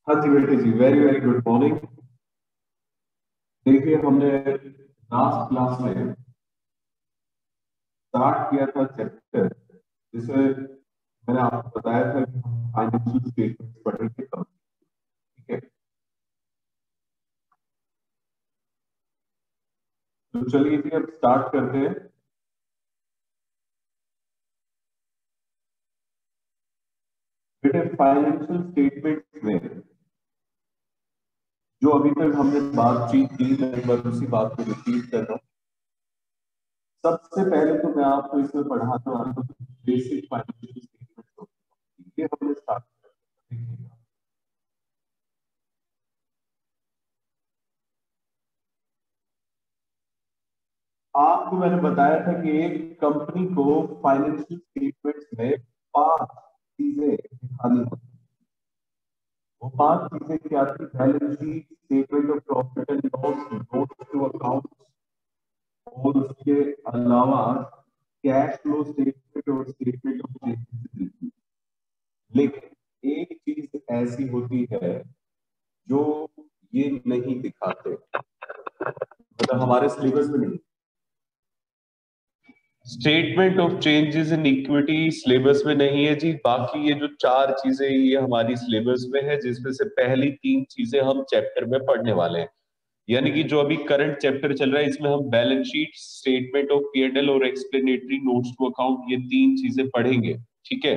हाँ जी बेटे जी, very very good morning. देखिए, हमने लास्ट क्लास में स्टार्ट किया था चैप्टर जिसमें मैंने आपको बताया था कि हम फाइनेंशियल स्टेटमेंट्स पढ़ेंगे कब। ठीक है, तो चलिए जी अब स्टार्ट करते हैं। बेटे, फाइनेंशियल स्टेटमेंट्स में जो अभी तक हमने बातचीत की, मैं एक बार उसी बात को रिपीट कर रहा हूँ। सबसे पहले तो मैं आपको इसमें पढ़ाता हूँ बेसिक फाइनेंशियल स्टेटमेंट्स। ये हमने स्टार्ट किया। आपको मैंने बताया था कि एक कंपनी को फाइनेंशियल स्टेटमेंट्स में 5 चीजें दिखानी होती हैं। वो 5 चीजें क्या थी? Balance sheet, statement of profit and loss, notes to account, और उसके अलावा कैश फ्लो स्टेटमेंट और स्टेटमेंट ऑफ चेंजेस। लेकिन एक चीज ऐसी होती है जो ये नहीं दिखाते, मतलब हमारे सिलेबस में नहीं। Statement of changes in equity syllabus में नहीं है जी। बाकी ये जो 4 चीजें ये हमारी सिलेबस में है, जिसमें से पहली 3 चीजें हम चैप्टर में पढ़ने वाले हैं। यानी कि जो अभी करंट चैप्टर चल रहा है, इसमें हम balance sheet, statement of P&L और एक्सप्लेनेटरी नोट्स टू अकाउंट, ये 3 चीजें पढ़ेंगे। ठीक है,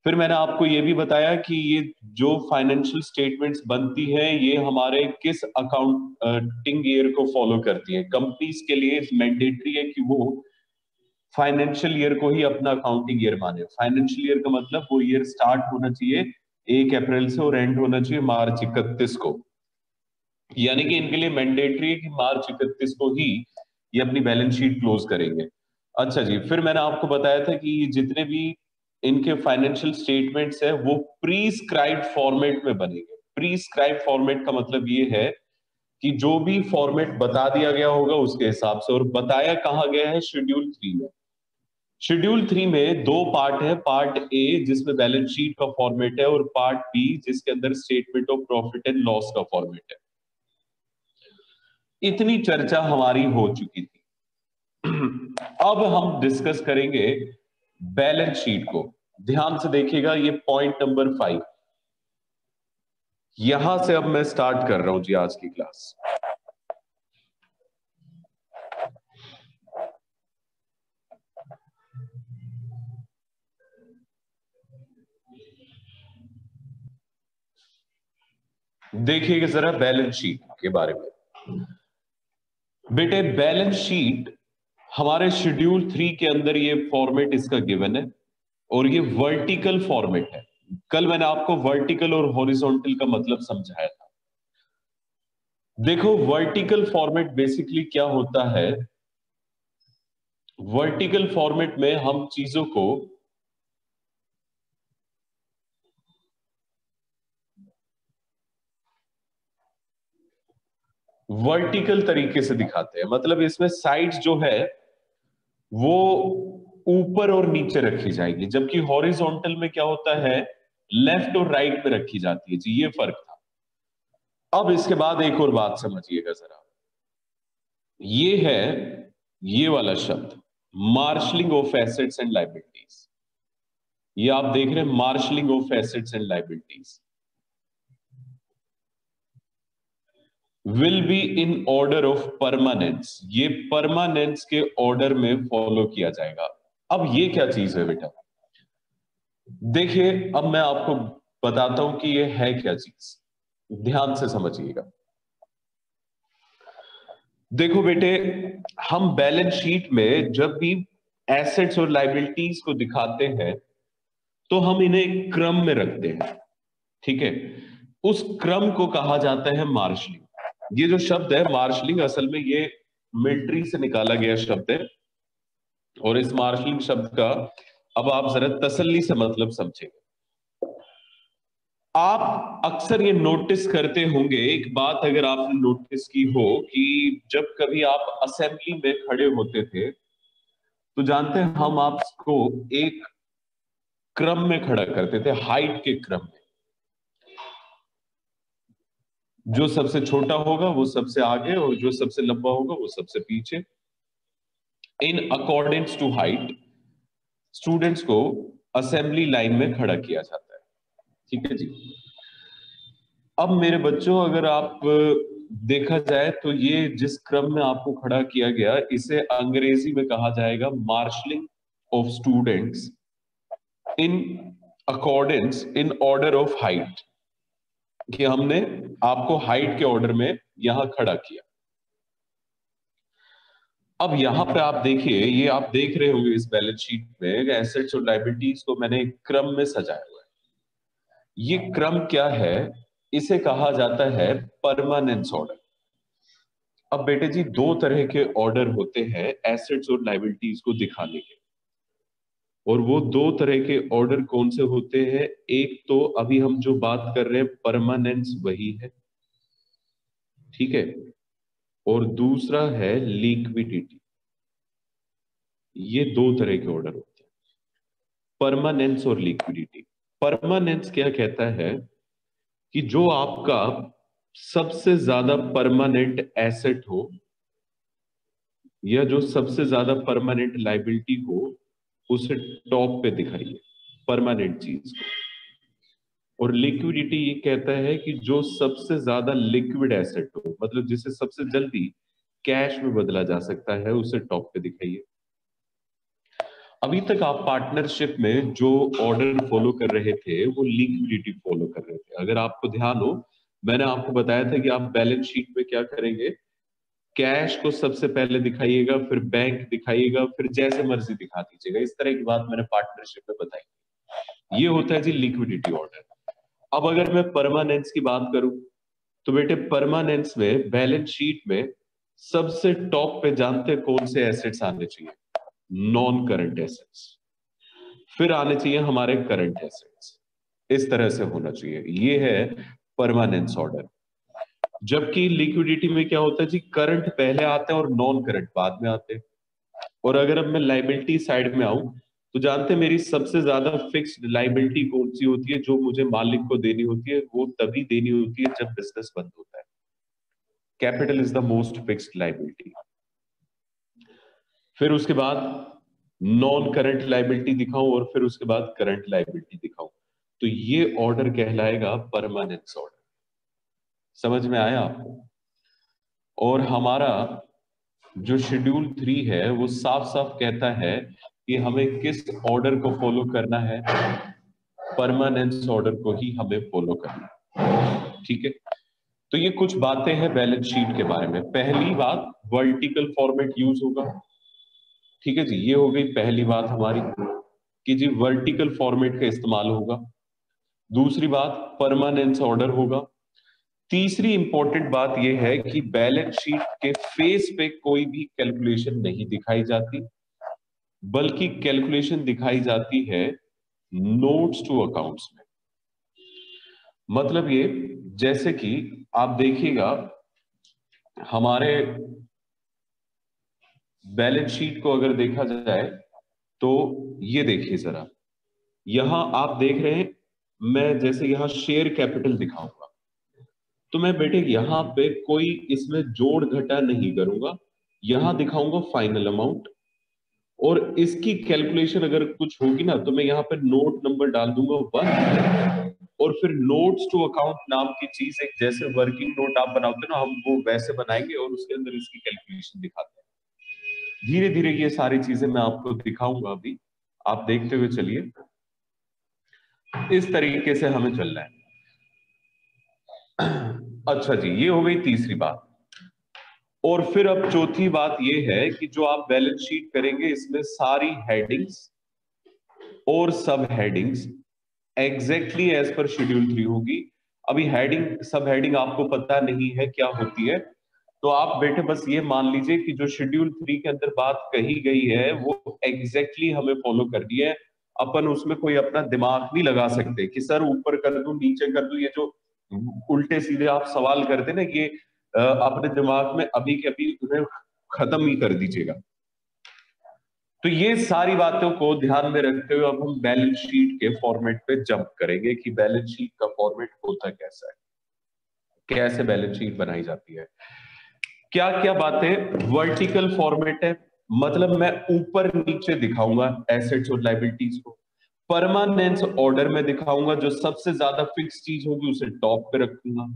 फिर मैंने आपको ये भी बताया कि ये जो फाइनेंशियल स्टेटमेंट्स बनती हैं ये हमारे किस अकाउंटिंग ईयर को फॉलो करती हैं। कंपनीज के लिए मैंडेटरी है कि वो फाइनेंशियल ईयर को ही अपना अकाउंटिंग ईयर माने। फाइनेंशियल ईयर का मतलब वो ईयर स्टार्ट होना चाहिए 1 अप्रैल से और एंड होना चाहिए मार्च 31 को। यानी कि इनके लिए मैंडेटरी है कि मार्च 31 को ही ये अपनी बैलेंस शीट क्लोज करेंगे। अच्छा जी, फिर मैंने आपको बताया था कि जितने भी इनके फाइनेंशियल स्टेटमेंट्स है वो प्रीस्क्राइब्ड फॉर्मेट में बनेंगे। प्रीस्क्राइब्ड फॉर्मेट का मतलब ये है कि जो भी फॉर्मेट बता दिया गया होगा उसके हिसाब से। और बताया कहाँ गया है? शेड्यूल 3 में। शेड्यूल 3 में 2 पार्ट है। पार्ट ए जिसमें बैलेंस शीट का फॉर्मेट है, और पार्ट बी जिसके अंदर statement of profit and loss का फॉर्मेट है। इतनी चर्चा हमारी हो चुकी थी। अब हम डिस्कस करेंगे बैलेंस शीट को। ध्यान से देखिएगा, ये पॉइंट नंबर 5। यहां से अब मैं स्टार्ट कर रहा हूं जी आज की क्लास। देखिएगा जरा बैलेंस शीट के बारे में। बेटे, बैलेंस शीट हमारे शेड्यूल 3 के अंदर ये फॉर्मेट इसका गिवन है, और ये वर्टिकल फॉर्मेट है। कल मैंने आपको वर्टिकल और हॉरिजॉन्टल का मतलब समझाया था। देखो, वर्टिकल फॉर्मेट बेसिकली क्या होता है? वर्टिकल फॉर्मेट में हम चीजों को वर्टिकल तरीके से दिखाते हैं। मतलब इसमें साइड्स जो है वो ऊपर और नीचे रखी जाएगी, जबकि हॉरिजॉन्टल में क्या होता है? लेफ्ट और राइट में रखी जाती है जी। ये फर्क था। अब इसके बाद एक और बात समझिएगा जरा। ये है ये वाला शब्द, marshalling of assets and liabilities. ये आप देख रहे हैं, marshalling of assets and liabilities will be in order of permanence. ये परमानेंस के ऑर्डर में फॉलो किया जाएगा। अब ये क्या चीज है बेटा? देखिए, अब मैं आपको बताता हूं कि ये है क्या चीज। ध्यान से समझिएगा। देखो बेटे, हम बैलेंस शीट में जब भी एसेट्स और लायबिलिटीज को दिखाते हैं तो हम इन्हें एक क्रम में रखते हैं। ठीक है, उस क्रम को कहा जाता है मार्शलिंग। ये जो शब्द है मार्शलिंग, असल में ये मिलिट्री से निकाला गया शब्द है। और इस मार्शलिंग शब्द का अब आप जरा तसल्ली से मतलब समझेंगे। आप अक्सर ये नोटिस करते होंगे, एक बात अगर आपने नोटिस की हो, कि जब कभी आप असेंबली में खड़े होते थे तो जानते हैं हम आपको एक क्रम में खड़ा करते थे, हाइट के क्रम में। जो सबसे छोटा होगा वो सबसे आगे और जो सबसे लंबा होगा वो सबसे पीछे। इन अकॉर्डिंग्स टू हाइट स्टूडेंट्स को असेंबली लाइन में खड़ा किया जाता है। ठीक है जी। अब मेरे बच्चों, अगर आप देखा जाए तो ये जिस क्रम में आपको खड़ा किया गया, इसे अंग्रेजी में कहा जाएगा marshalling of students in accordance in order of height, कि हमने आपको हाइट के ऑर्डर में यहां खड़ा किया। अब यहां पे आप देखिए, ये आप देख रहे होंगे इस बैलेंस शीट में एसेट्स और लायबिलिटीज को मैंने एक क्रम में सजाया हुआ है। ये क्रम क्या है? इसे कहा जाता है परमानेंस ऑर्डर। अब बेटे जी, दो तरह के ऑर्डर होते हैं एसेट्स और लायबिलिटीज को दिखाने के, और वो दो तरह के ऑर्डर कौन से होते हैं? एक तो अभी हम जो बात कर रहे हैं परमानेंस वही है, ठीक है, और दूसरा है लिक्विडिटी। ये दो तरह के ऑर्डर होते हैं, परमानेंस और लिक्विडिटी। परमानेंस क्या कहता है कि जो आपका सबसे ज्यादा परमानेंट एसेट हो या जो सबसे ज्यादा परमानेंट लायबिलिटी हो, उसे टॉप पे दिखाइए परमानेंट चीज को। और लिक्विडिटी ये कहता है कि जो सबसे ज्यादा लिक्विड एसेट हो, मतलब जिसे सबसे जल्दी कैश में बदला जा सकता है, उसे टॉप पे दिखाइए। अभी तक आप पार्टनरशिप में जो ऑर्डर फॉलो कर रहे थे वो लिक्विडिटी फॉलो कर रहे थे। अगर आपको ध्यान हो, मैंने आपको बताया था कि आप बैलेंस शीट में क्या करेंगे, कैश को सबसे पहले दिखाइएगा, फिर बैंक दिखाइएगा, फिर जैसे मर्जी दिखा दीजिएगा। इस तरह की बात मैंने पार्टनरशिप में बताई। ये होता है जी लिक्विडिटी ऑर्डर। अब अगर मैं परमानेंस की बात करूं, तो बेटे परमानेंस में बैलेंस शीट में सबसे टॉप पे जानते कौन से एसेट्स आने चाहिए? Non current assets. फिर आने चाहिए हमारे करंट एसेट्स। इस तरह से होना चाहिए। ये है परमानेंस ऑर्डर। जबकि लिक्विडिटी में क्या होता है जी, करंट पहले आते हैं और नॉन करंट बाद में आते हैं। और अगर अब मैं लाइबिलिटी साइड में आऊं, तो जानते हैं मेरी सबसे ज्यादा फिक्स्ड लाइबिलिटी कौन सी होती है, जो मुझे मालिक को देनी होती है? वो तभी देनी होती है जब बिजनेस बंद होता है। Capital is the most fixed liability. फिर उसके बाद नॉन करंट लाइबिलिटी दिखाऊं और फिर उसके बाद करंट लाइबिलिटी दिखाऊं, तो ये ऑर्डर कहलाएगा परमानेंस ऑर्डर। समझ में आया आपको? और हमारा जो शेड्यूल 3 है वो साफ साफ कहता है कि हमें किस ऑर्डर को फॉलो करना है? परमानेंस ऑर्डर को ही हमें फॉलो करना है। ठीक है, तो ये कुछ बातें हैं बैलेंस शीट के बारे में। पहली बात, वर्टिकल फॉर्मेट यूज होगा। ठीक है जी, ये हो गई पहली बात हमारी कि जी वर्टिकल फॉर्मेट का इस्तेमाल होगा। दूसरी बात, परमानेंस ऑर्डर होगा। तीसरी इंपॉर्टेंट बात यह है कि बैलेंस शीट के फेस पे कोई भी कैलकुलेशन नहीं दिखाई जाती, बल्कि कैलकुलेशन दिखाई जाती है नोट्स टू अकाउंट्स में। मतलब ये, जैसे कि आप देखिएगा हमारे बैलेंस शीट को अगर देखा जाए, तो ये देखिए जरा, यहां आप देख रहे हैं, मैं जैसे यहां शेयर कैपिटल दिखाऊंगा, तो मैं बेटे यहां पे कोई इसमें जोड़ घटा नहीं करूंगा, यहां दिखाऊंगा फाइनल अमाउंट। और इसकी कैलकुलेशन अगर कुछ होगी ना, तो मैं यहाँ पे नोट नंबर डाल दूंगा 1, और फिर नोट्स टू अकाउंट नाम की चीज, एक जैसे वर्किंग नोट आप बनाते हो ना, हम वो वैसे बनाएंगे और उसके अंदर इसकी कैलकुलेशन दिखाते हैं। धीरे धीरे ये सारी चीजें मैं आपको दिखाऊंगा, अभी आप देखते हुए चलिए। इस तरीके से हमें चलना है। अच्छा जी, ये हो गई तीसरी बात। और फिर अब चौथी बात ये है कि जो आप बैलेंस शीट करेंगे, इसमें सारी हेडिंग्स और सब headings exactly as per schedule 3 होगी। अभी हेडिंग सब हेडिंग आपको पता नहीं है क्या होती है, तो आप बेटे बस ये मान लीजिए कि जो शेड्यूल 3 के अंदर बात कही गई है वो एग्जैक्टली हमें फॉलो करनी है। अपन उसमें कोई अपना दिमाग नहीं लगा सकते कि सर ऊपर कर दूं नीचे कर दूं। ये जो उल्टे सीधे आप सवाल करते ना, ये अपने दिमाग में अभी के अभी उन्हें खत्म ही कर दीजिएगा। तो ये सारी बातों को ध्यान में रखते हुए अब हम बैलेंस शीट के फॉर्मेट पे जंप करेंगे कि बैलेंस शीट का फॉर्मेट होता कैसा है। कैसे बैलेंस शीट बनाई जाती है। क्या क्या बातें, वर्टिकल फॉर्मेट है, मतलब मैं ऊपर नीचे दिखाऊंगा एसेट्स और लाइबिलिटीज को। परमानेंस ऑर्डर में दिखाऊंगा, जो सबसे ज्यादा फिक्स चीज होगी उसे टॉप पे रखूंगा।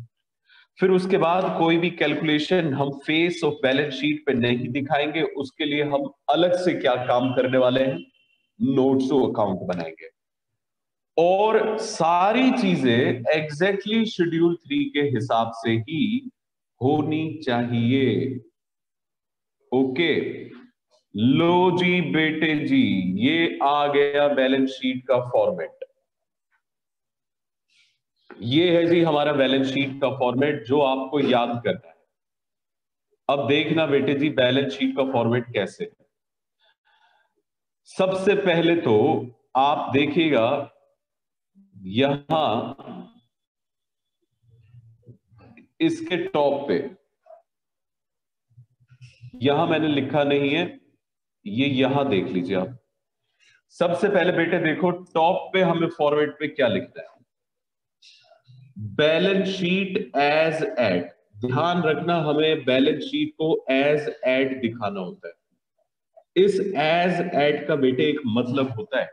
फिर उसके बाद कोई भी कैलकुलेशन हम फेस ऑफ बैलेंस शीट पे नहीं दिखाएंगे, उसके लिए हम अलग से क्या काम करने वाले हैं, नोट्स टू अकाउंट बनाएंगे। और सारी चीजें एग्जैक्टली शेड्यूल 3 के हिसाब से ही होनी चाहिए। ओके, लो जी बेटे जी, ये आ गया बैलेंस शीट का फॉर्मेट। ये है जी हमारा बैलेंस शीट का फॉर्मेट जो आपको याद करना है। अब देखना बेटे जी बैलेंस शीट का फॉर्मेट कैसे है। सबसे पहले तो आप देखिएगा यहां इसके टॉप पे, यहां मैंने लिखा नहीं है, ये यहां देख लीजिए आप। सबसे पहले बेटे देखो टॉप पे हमें फॉर्मेट पे क्या लिखना है, बैलेंस शीट एज एट। ध्यान रखना हमें बैलेंस शीट को एज एट दिखाना होता है। इस एज एट का बेटे एक मतलब होता है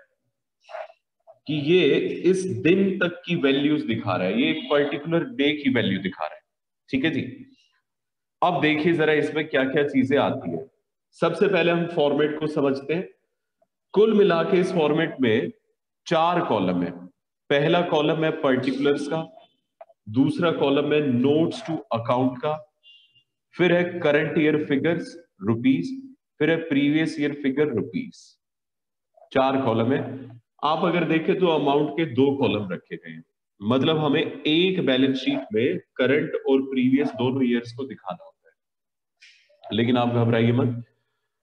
कि ये इस दिन तक की वैल्यूज दिखा रहा है, ये एक पर्टिकुलर डे की वैल्यू दिखा रहा है। ठीक है जी। अब देखिए जरा इसमें क्या क्या चीजें आती है। सबसे पहले हम फॉर्मेट को समझते हैं। कुल मिला के इस फॉर्मेट में 4 कॉलम है। पहला कॉलम है पर्टिकुलर्स का, दूसरा कॉलम है नोट्स टू अकाउंट का, फिर है करंट ईयर फिगर्स रुपीस, फिर है previous year figure rupees. 4 column है। आप अगर देखें तो अमाउंट के 2 कॉलम रखे गए हैं, मतलब हमें एक बैलेंस शीट में करंट और प्रीवियस दोनों ईयर्स को दिखाना होता है। लेकिन आप घबराइए मत,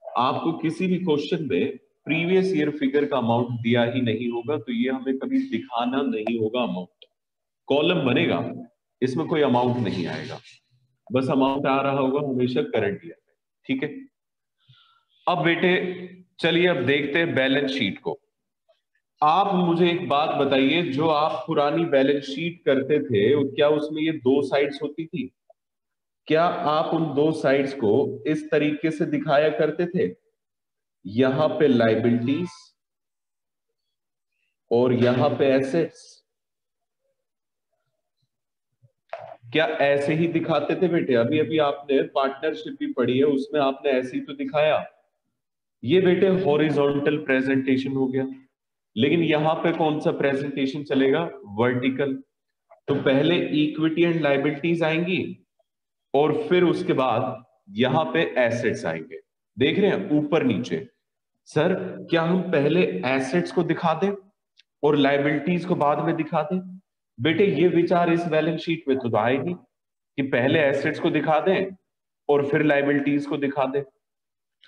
आपको किसी भी क्वेश्चन में प्रीवियस ईयर फिगर का अमाउंट दिया ही नहीं होगा तो ये हमें कभी दिखाना नहीं होगा। अमाउंट कॉलम बनेगा, इसमें कोई अमाउंट नहीं आएगा, बस अमाउंट आ रहा होगा हमेशा करंट ईयर में। ठीक है। अब बेटे चलिए अब देखते हैं बैलेंस शीट को। आप मुझे एक बात बताइए, जो आप पुरानी बैलेंस शीट करते थे क्या उसमें ये 2 साइड्स होती थी? क्या आप उन 2 साइड्स को इस तरीके से दिखाया करते थे, यहां पे लाइबिलिटीज और यहां पे एसेट्स? क्या ऐसे ही दिखाते थे बेटे? अभी अभी आपने पार्टनरशिप भी पढ़ी है, उसमें आपने ऐसे ही तो दिखाया। ये बेटे हॉरिजॉन्टल प्रेजेंटेशन हो गया। लेकिन यहां पे कौन सा प्रेजेंटेशन चलेगा, वर्टिकल। तो पहले इक्विटी एंड लाइबिलिटीज आएंगी और फिर उसके बाद यहां पे एसेट्स आएंगे। देख रहे हैं ऊपर नीचे। सर क्या हम पहले एसेट्स को दिखा दें और लाइबिलिटीज को बाद में दिखा दें? बेटे ये विचार इस बैलेंस शीट में तो आएगी कि पहले एसेट्स को दिखा दें और फिर लाइबिलिटीज को दिखा दें।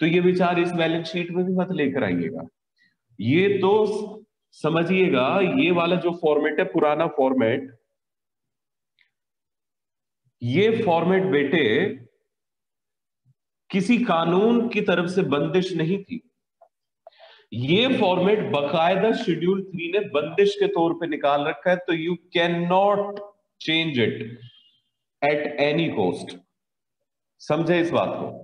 तो ये विचार इस बैलेंस शीट में भी मत लेकर आइएगा। ये तो समझिएगा, ये वाला जो फॉर्मेट है पुराना फॉर्मेट, ये फॉर्मेट बेटे किसी कानून की तरफ से बंदिश नहीं थी। ये फॉर्मेट बकायदा शेड्यूल 3 ने बंदिश के तौर पे निकाल रखा है, तो you can not change it at any cost. समझे इस बात को?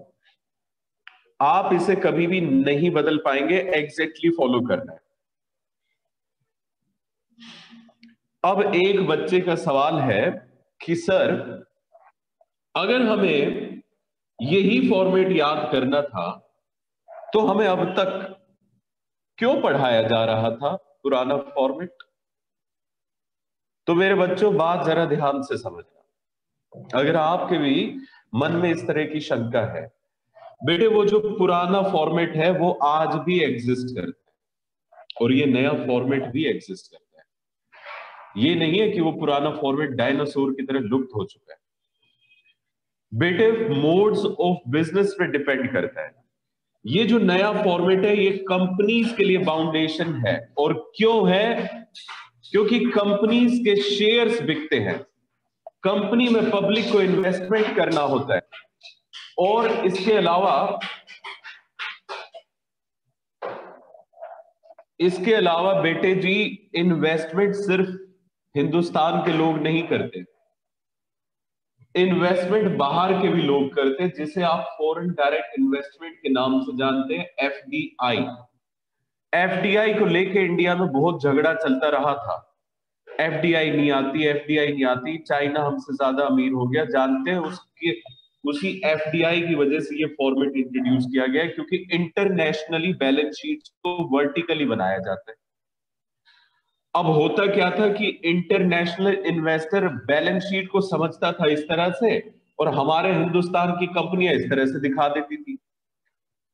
आप इसे कभी भी नहीं बदल पाएंगे, एग्जैक्टली फॉलो करना है। अब एक बच्चे का सवाल है कि सर अगर हमें यही फॉर्मेट याद करना था तो हमें अब तक क्यों पढ़ाया जा रहा था पुराना फॉर्मेट? तो मेरे बच्चों बात जरा ध्यान से समझना। अगर आपके भी मन में इस तरह की शंका है, बेटे वो जो पुराना फॉर्मेट है वो आज भी एग्जिस्ट करता है और ये नया फॉर्मेट भी एग्जिस्ट करता है। ये नहीं है कि वो पुराना फॉर्मेट डायनासोर की तरह लुप्त हो चुका है। बेटे मोड्स ऑफ बिजनेस पे डिपेंड करता है। ये जो नया फॉर्मेट है ये कंपनीज के लिए फाउंडेशन है। और क्यों है? क्योंकि कंपनीज के शेयर्स बिकते हैं, कंपनी में पब्लिक को इन्वेस्टमेंट करना होता है। और इसके अलावा बेटे जी इन्वेस्टमेंट सिर्फ हिंदुस्तान के लोग नहीं करते, इन्वेस्टमेंट बाहर के भी लोग करते हैं, जिसे आप फॉरेन डायरेक्ट इन्वेस्टमेंट के नाम से जानते हैं, एफडीआई। एफडीआई को लेके इंडिया में बहुत झगड़ा चलता रहा था। एफडीआई नहीं आती, एफडीआई नहीं आती, चाइना हमसे ज्यादा अमीर हो गया। जानते हैं उसके उसी एफडीआई की वजह से ये फॉर्मेट इंट्रोड्यूस किया गया है, क्योंकि इंटरनेशनली बैलेंस शीट को वर्टिकली बनाया जाता है। अब होता क्या था कि इंटरनेशनल इन्वेस्टर बैलेंस शीट को समझता था इस तरह से, और हमारे हिंदुस्तान की कंपनियां इस तरह से दिखा देती थी।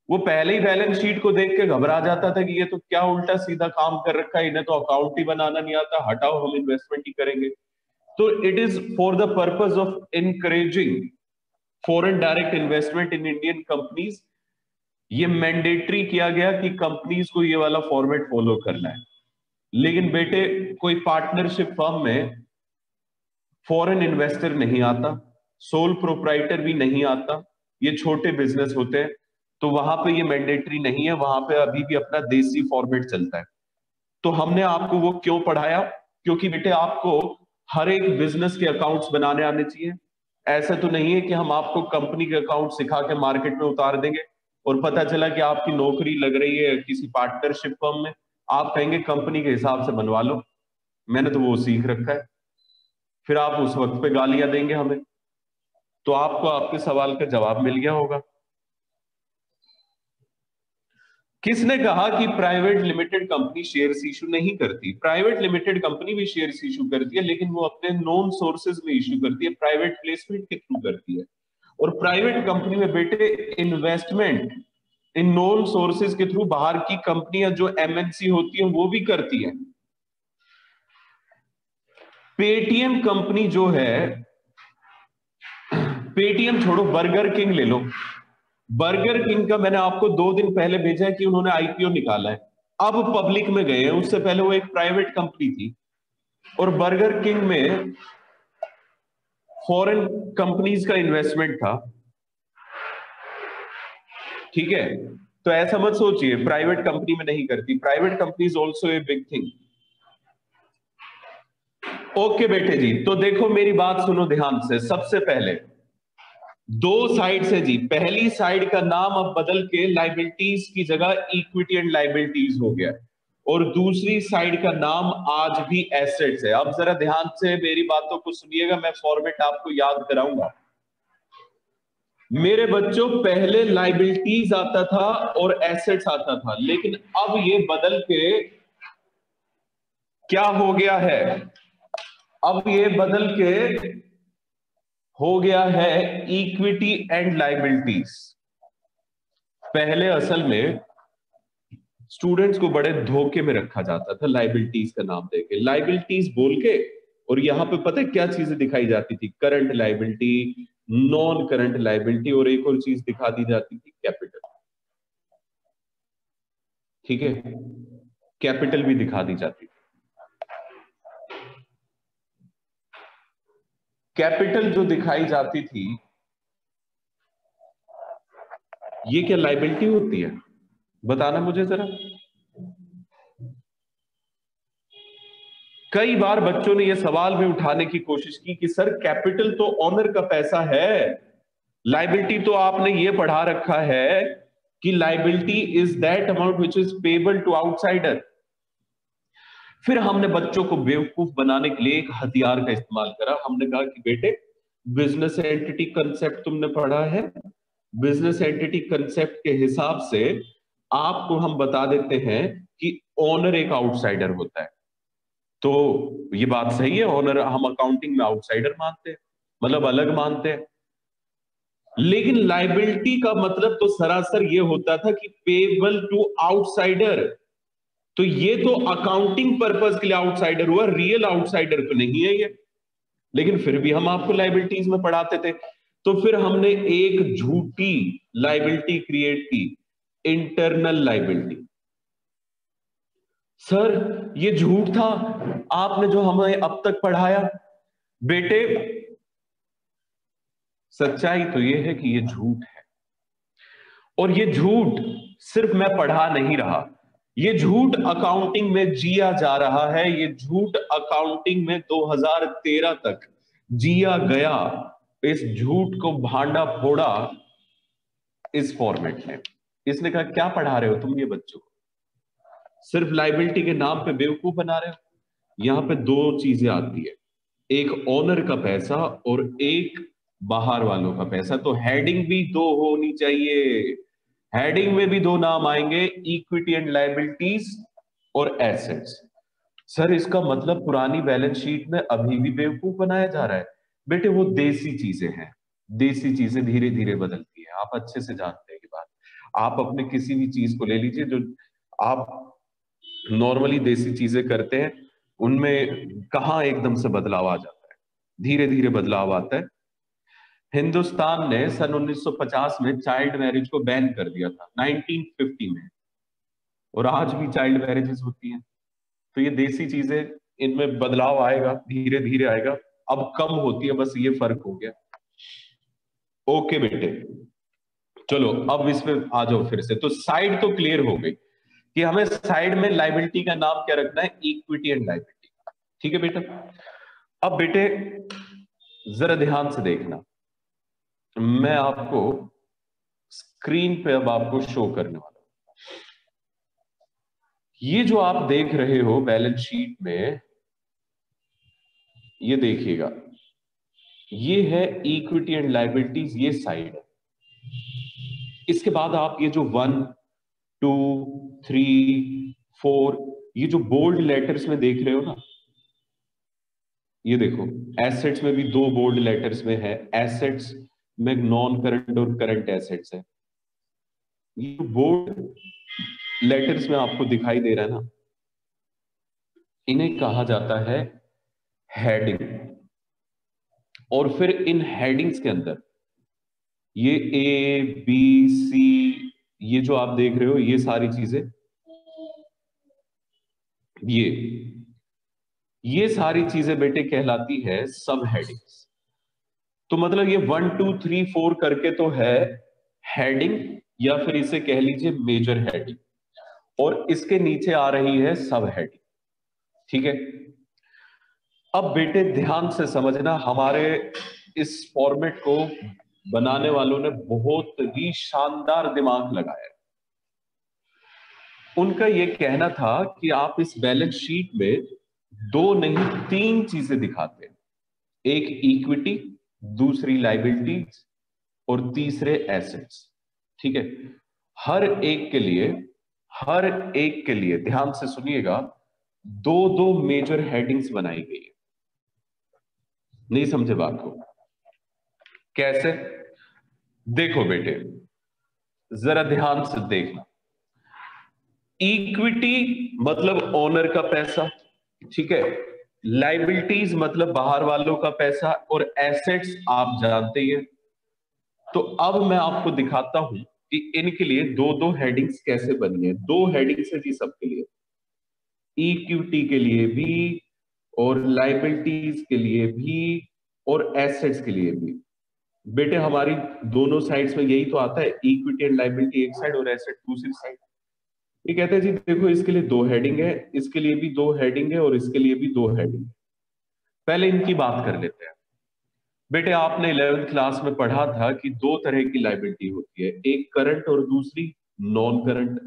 वो पहले ही बैलेंस शीट को देख के घबरा जाता था कि ये तो क्या उल्टा सीधा काम कर रखा है, इन्हें तो अकाउंट ही बनाना नहीं आता, हटाओ हम इन्वेस्टमेंट ही करेंगे। तो it is for the purpose of encouraging foreign direct investment in Indian companies, ये मैंडेटरी किया गया कि कंपनीज को ये वाला फॉर्मेट फॉलो करना है। लेकिन बेटे, कोई पार्टनरशिप फर्म में फॉरेन इन्वेस्टर नहीं आता, सोल प्रोप्राइटर भी नहीं आता, ये छोटे बिजनेस होते हैं, तो वहां पे ये मैंडेटरी नहीं है, वहां पे अभी भी अपना देसी फॉर्मेट चलता है। तो हमने आपको वो क्यों पढ़ाया? क्योंकि बेटे आपको हर एक बिजनेस के अकाउंट्स बनाने आने चाहिए। ऐसा तो नहीं है कि हम आपको कंपनी के अकाउंट सिखा के मार्केट में उतार देंगे और पता चला कि आपकी नौकरी लग रही है किसी पार्टनरशिप फर्म में, आप कहेंगे कंपनी के हिसाब से बनवा लो, मैंने तो वो सीख रखा है, फिर आप उस वक्त पे गालियां देंगे हमें। तो आपको आपके सवाल का जवाब मिल गया होगा। किसने कहा कि private limited company shares issue नहीं करती? प्राइवेट लिमिटेड कंपनी भी शेयर्स इशू करती है, लेकिन वो अपने नॉन सोर्सेज में इशू करती है, प्राइवेट प्लेसमेंट के थ्रू करती है। और प्राइवेट कंपनी में बेटे इन्वेस्टमेंट इन नॉन सोर्सेज के थ्रू बाहर की कंपनियां जो एमएनसी होती हैं वो भी करती हैं। पेटीएम कंपनी जो है, पेटीएम छोड़ो, बर्गर किंग ले लो। बर्गर किंग का मैंने आपको 2 दिन पहले भेजा है कि उन्होंने आईपीओ निकाला है, अब पब्लिक में गए हैं। उससे पहले वो एक प्राइवेट कंपनी थी, और बर्गर किंग में फॉरेन कंपनीज का इन्वेस्टमेंट था। ठीक है, तो ऐसा मत सोचिए प्राइवेट कंपनी में नहीं करती, private company is also a big thing. Okay बेटे जी, तो देखो मेरी बात सुनो ध्यान से। सबसे पहले 2 साइड से जी, पहली साइड का नाम अब बदल के लाइबिलिटीज की जगह इक्विटी एंड लाइबिलिटीज हो गया, और दूसरी साइड का नाम आज भी एसेट्स है। अब जरा ध्यान से मेरी बातों को सुनिएगा, मैं फॉर्मेट आपको याद कराऊंगा। मेरे बच्चों, पहले लाइबिलिटीज आता था और एसेट्स आता था, लेकिन अब ये बदल के क्या हो गया है? अब ये बदल के हो गया है इक्विटी एंड लाइबिलिटीज। पहले असल में स्टूडेंट्स को बड़े धोखे में रखा जाता था लाइबिलिटीज का नाम देके, लाइबिलिटीज बोल के, और यहां पे पता है क्या चीजें दिखाई जाती थी? Current liability, non current liability, और एक और चीज दिखा दी जाती थी, कैपिटल। ठीक है, कैपिटल भी दिखा दी जाती थी। कैपिटल जो दिखाई जाती थी, ये क्या लाइबिलिटी होती है? बताना मुझे जरा। कई बार बच्चों ने यह सवाल भी उठाने की कोशिश की कि सर कैपिटल तो ऑनर का पैसा है, लाइबिलिटी तो आपने ये पढ़ा रखा है कि liability is that amount which is payable to outsider. फिर हमने बच्चों को बेवकूफ बनाने के लिए एक हथियार का इस्तेमाल करा। हमने कहा कि बेटे, बिजनेस एंटिटी कंसेप्ट तुमने पढ़ा है, बिजनेस एंटिटी कंसेप्ट के हिसाब से आपको हम बता देते हैं कि ओनर एक आउटसाइडर होता है। तो ये बात सही है, ओनर हम अकाउंटिंग में आउटसाइडर मानते हैं, मतलब अलग मानते हैं। लेकिन लाइबिलिटी का मतलब तो सरासर ये होता था कि पेबल टू आउटसाइडर। तो ये तो अकाउंटिंग पर्पस के लिए आउटसाइडर हुआ, रियल आउटसाइडर तो नहीं है ये। लेकिन फिर भी हम आपको लाइबिलिटीज में पढ़ाते थे। तो फिर हमने एक झूठी लाइबिलिटी क्रिएट की, इंटरनल लाइबिलिटी। सर ये झूठ था आपने जो हमें अब तक पढ़ाया। बेटे, सच्चाई तो ये है कि ये झूठ है, और ये झूठ सिर्फ मैं पढ़ा नहीं रहा, ये झूठ अकाउंटिंग में जिया जा रहा है। ये झूठ अकाउंटिंग में 2013 तक जिया गया। इस झूठ को भांडा फोड़ा इस फॉर्मेट में। इसने कहा क्या पढ़ा रहे हो तुम ये बच्चों को, सिर्फ लाइबिलिटी के नाम पे बेवकूफ बना रहे हो। यहां पे दो चीजें आती है, एक ओनर का पैसा और एक बाहर वालों का पैसा। तो हेडिंग भी दो होनी चाहिए, हेडिंग में भी दो नाम आएंगे, इक्विटी एंड लाइबिलिटीज और एसेट्स। सर इसका मतलब पुरानी बैलेंस शीट में अभी भी बेवकूफ बनाया जा रहा है। बेटे वो देसी चीजें हैं, देसी चीजें धीरे धीरे बदलती है, आप अच्छे से जानते हैं कि बात। आप अपने किसी भी चीज को ले लीजिए जो आप नॉर्मली देसी चीजें करते हैं, उनमें कहाँ एकदम से बदलाव आ जाता है, धीरे धीरे बदलाव आता है। हिंदुस्तान ने सन 1950 में चाइल्ड मैरिज को बैन कर दिया था 1950 में, और आज भी चाइल्ड मैरिजेस होती हैं। तो ये देसी चीजें, इनमें बदलाव आएगा, धीरे धीरे आएगा, अब कम होती है, बस ये फर्क हो गया। ओके बेटे, चलो अब इसमें आ जाओ फिर से। तो साइड तो क्लियर हो गई कि हमें साइड में लाइबिलिटी का नाम क्या रखना है, इक्विटी एंड लाइबिलिटी। ठीक है बेटा। अब बेटे जरा ध्यान से देखना, मैं आपको स्क्रीन पे अब आपको शो करने वाला हूं। ये जो आप देख रहे हो बैलेंस शीट में, ये देखिएगा, ये है इक्विटी एंड लाइबिलिटीज, ये साइड है। इसके बाद आप ये जो 1 2 3 4, ये जो बोल्ड लेटर्स में देख रहे हो ना, ये देखो एसेट्स में भी दो बोल्ड लेटर्स में है, एसेट्स में नॉन करंट और करंट एसेट्स है। ये बोल्ड लेटर्स में आपको दिखाई दे रहा है ना, इन्हें कहा जाता है हेडिंग। और फिर इन हेडिंग्स के अंदर ये ए बी सी, ये जो आप देख रहे हो ये सारी चीजें, ये सारी चीजें बेटे कहलाती है सब हेडिंग्स। तो मतलब ये 1 2 3 4 करके तो है हेडिंग, या फिर इसे कह लीजिए मेजर हेडिंग, और इसके नीचे आ रही है सब हेडिंग। ठीक है। अब बेटे ध्यान से समझना, हमारे इस फॉर्मेट को बनाने वालों ने बहुत ही शानदार दिमाग लगाया है। उनका यह कहना था कि आप इस बैलेंस शीट में दो नहीं तीन चीजें दिखाते हैं, एक इक्विटी, दूसरी लाइबिलिटीज और तीसरे एसेट्स। ठीक है। हर एक के लिए, हर एक के लिए ध्यान से सुनिएगा, दो दो मेजर हेडिंग्स बनाई गई है। नहीं समझे बात को? कैसे? देखो बेटे जरा ध्यान से देखना, इक्विटी मतलब ओनर का पैसा, ठीक है, लाइबिलिटीज मतलब बाहर वालों का पैसा, और एसेट्स आप जानते ही हैं। तो अब मैं आपको दिखाता हूं कि इनके लिए दो दो हेडिंग्स कैसे बनी है। दो हेडिंग्स है जी सबके लिए, इक्विटी के लिए भी और लाइबिलिटीज के लिए भी और एसेट्स के लिए भी। बेटे हमारी दोनों साइड्स में यही तो आता है, इक्विटी एंड लाइबिलिटी एक साइड और एसेट दूसरी साइड। ये कहते हैं जी देखो इसके लिए दो हेडिंग है, इसके लिए भी दो हेडिंग है और इसके लिए भी दो हेडिंग है। पहले इनकी बात कर लेते हैं। बेटे आपने 11th क्लास में पढ़ा था कि दो तरह की लाइबिलिटी होती है, एक करंट और दूसरी नॉन करंट।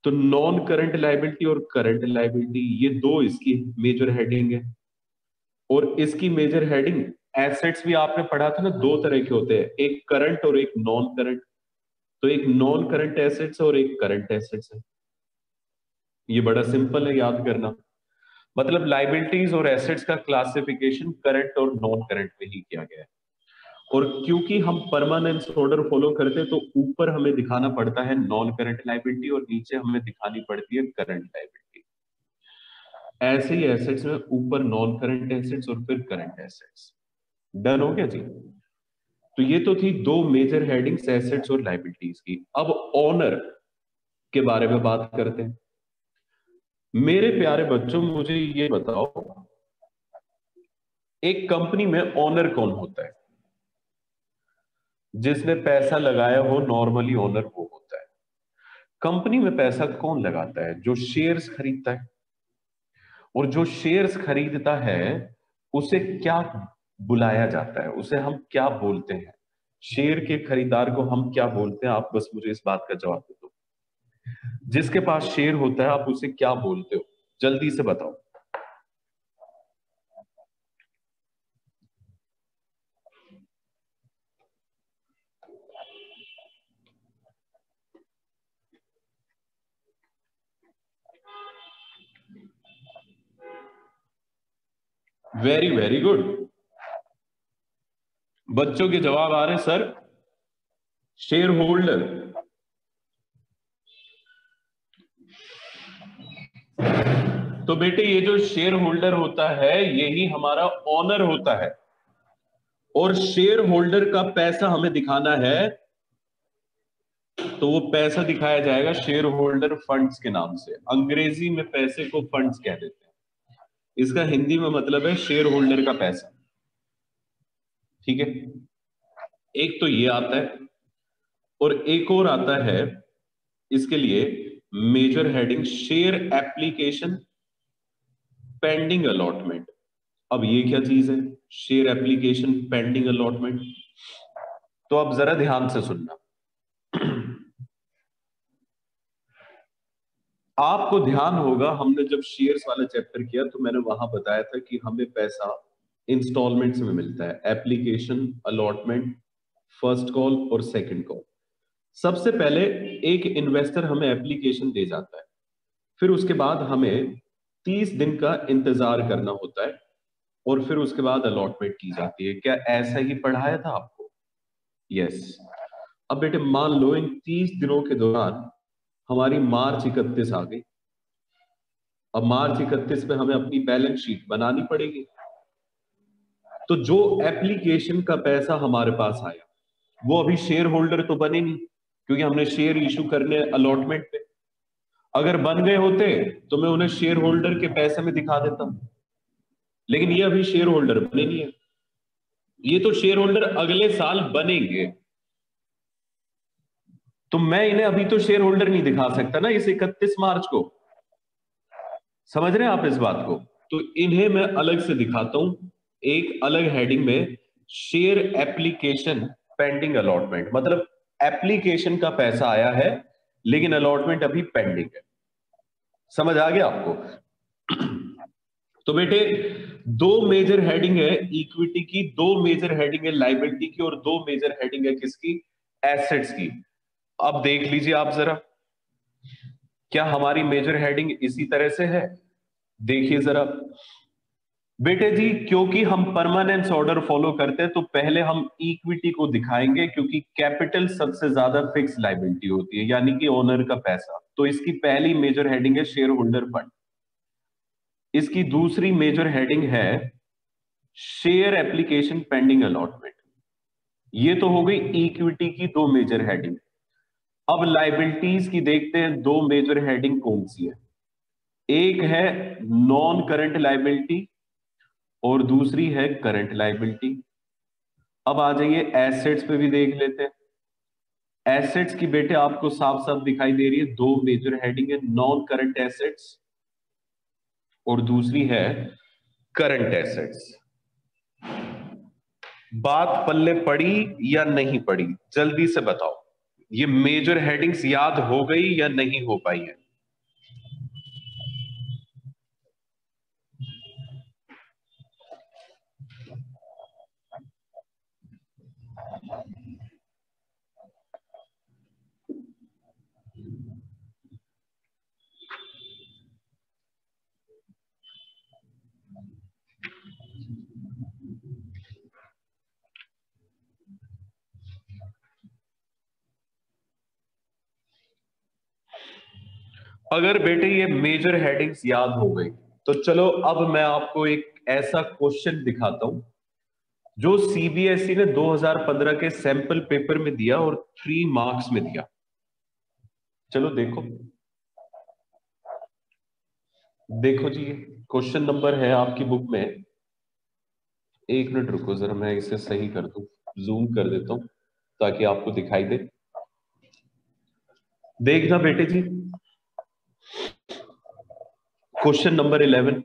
तो नॉन करंट लाइबिलिटी और करंट लाइबिलिटी, ये दो इसकी मेजर हेडिंग है। और इसकी मेजर हेडिंग, एसेट्स भी आपने पढ़ा था ना, दो तरह के होते हैं, एक करंट और एक नॉन करंट। तो एक नॉन करंट एसेट्स और एक करंट एसेट्स है। ये बड़ा सिंपल है याद करना। मतलब लाइबिलिटीज और एसेट्स का क्लासिफिकेशन करंट और नॉन करंट में ही किया गया है। और क्योंकि हम परमानेंस ऑर्डर फॉलो करते हैं, तो ऊपर हमें दिखाना पड़ता है नॉन करंट लाइबिलिटी और नीचे हमें दिखानी पड़ती है करंट लाइबिलिटी। ऐसे ही एसेट्स में ऊपर नॉन करंट एसेट्स और फिर करंट एसेट्स। डन हो गया जी? तो ये तो थी दो मेजर हेडिंग्स एसेट्स और लाइबिलिटीज की। अब ओनर के बारे में बात करते हैं। मेरे प्यारे बच्चों मुझे ये बताओ, एक कंपनी में ओनर कौन होता है? जिसने पैसा लगाया हो, नॉर्मली ओनर वो होता है। कंपनी में पैसा कौन लगाता है? जो शेयर्स खरीदता है। और जो शेयर्स खरीदता है उसे क्या बुलाया जाता है, उसे हम क्या बोलते हैं? शेयर के खरीदार को हम क्या बोलते हैं? आप बस मुझे इस बात का जवाब दे दो। जिसके पास शेयर होता है आप उसे क्या बोलते हो? जल्दी से बताओ। Very very good. बच्चों के जवाब आ रहे सर। Share holder. तो बेटे ये जो शेयर होल्डर होता है यही हमारा ऑनर होता है, और शेयर होल्डर का पैसा हमें दिखाना है तो वो पैसा दिखाया जाएगा शेयर होल्डर फंड्स के नाम से। अंग्रेजी में पैसे को फंड्स कह देते हैं, इसका हिंदी में मतलब है शेयर होल्डर का पैसा। ठीक है, एक तो ये आता है, और एक और आता है इसके लिए major heading, share application pending allotment. अब ये क्या चीज है, शेयर एप्लीकेशन पेंडिंग अलॉटमेंट? तो अब जरा ध्यान से सुनना। आपको ध्यान होगा हमने जब शेयर्स वाला चैप्टर किया तो मैंने वहां बताया था कि हमें पैसा इंस्टॉलमेंट्स में मिलता है, एप्लीकेशन, अलॉटमेंट, फर्स्ट कॉल और सेकंड कॉल। सबसे पहले एक इन्वेस्टर हमें एप्लीकेशन दे जाता है, फिर उसके बाद हमें 30 दिन का इंतजार करना होता है, और फिर उसके बाद अलॉटमेंट की जाती है। क्या ऐसा ही पढ़ाया था आपको? यस। अब बेटे मान लो इन 30 दिनों के दौरान हमारी मार्च 31 आ गई। अब मार्च 31 में हमें अपनी बैलेंस शीट बनानी पड़ेगी। तो जो एप्लीकेशन का पैसा हमारे पास आया वो अभी शेयर होल्डर तो बने नहीं, क्योंकि हमने शेयर इशू करने अलॉटमेंट पे। अगर बन गए होते तो मैं उन्हें शेयर होल्डर के पैसे में दिखा देता, लेकिन ये अभी शेयर होल्डर बने नहीं है। ये तो शेयर होल्डर अगले साल बनेंगे, तो मैं इन्हें अभी तो शेयर होल्डर नहीं दिखा सकता ना इस 31 मार्च को। समझ रहे हैं आप इस बात को? तो इन्हें मैं अलग से दिखाता हूं, एक अलग हेडिंग में, शेयर एप्लीकेशन पेंडिंग अलॉटमेंट। मतलब एप्लीकेशन का पैसा आया है लेकिन अलॉटमेंट अभी पेंडिंग है। समझ आ गया आपको? तो बेटे दो मेजर हेडिंग है इक्विटी की, दो मेजर हेडिंग है लाइबिलिटी की, और दो मेजर हेडिंग है किसकी? एसेट्स की। अब देख लीजिए आप जरा, क्या हमारी मेजर हेडिंग इसी तरह से है? देखिए जरा बेटे जी, क्योंकि हम परमानेंस ऑर्डर फॉलो करते हैं तो पहले हम इक्विटी को दिखाएंगे, क्योंकि कैपिटल सबसे ज्यादा फिक्स लाइबिलिटी होती है, यानी कि ओनर का पैसा। तो इसकी पहली मेजर हेडिंग है शेयर होल्डर फंड। इसकी दूसरी मेजर हेडिंग है शेयर एप्लीकेशन पेंडिंग अलॉटमेंट। ये तो हो गई इक्विटी की दो मेजर हेडिंग। अब लाइबिलिटीज की देखते हैं दो मेजर हेडिंग कौन सी है। एक है नॉन करंट लाइबिलिटी और दूसरी है करंट लाइबिलिटी। अब आ जाइए एसेट्स पे भी देख लेते हैं। एसेट्स की बेटे आपको साफ साफ दिखाई दे रही है, दो मेजर हेडिंग है, नॉन करंट एसेट्स और दूसरी है करंट एसेट्स। बात पल्ले पड़ी या नहीं पड़ी? जल्दी से बताओ, ये मेजर हेडिंग्स याद हो गई या नहीं हो पाई है? अगर बेटे ये मेजर हेडिंग्स याद हो गई तो चलो अब मैं आपको एक ऐसा क्वेश्चन दिखाता हूं जो सीबीएसई ने 2015 के सैंपल पेपर में दिया और 3 मार्क्स में दिया। चलो देखो, देखो जी, क्वेश्चन नंबर है आपकी बुक में। एक मिनट रुको जरा, मैं इसे सही कर दूं, जूम कर देता हूं ताकि आपको दिखाई दे। देखना बेटे जी, क्वेश्चन नंबर 11।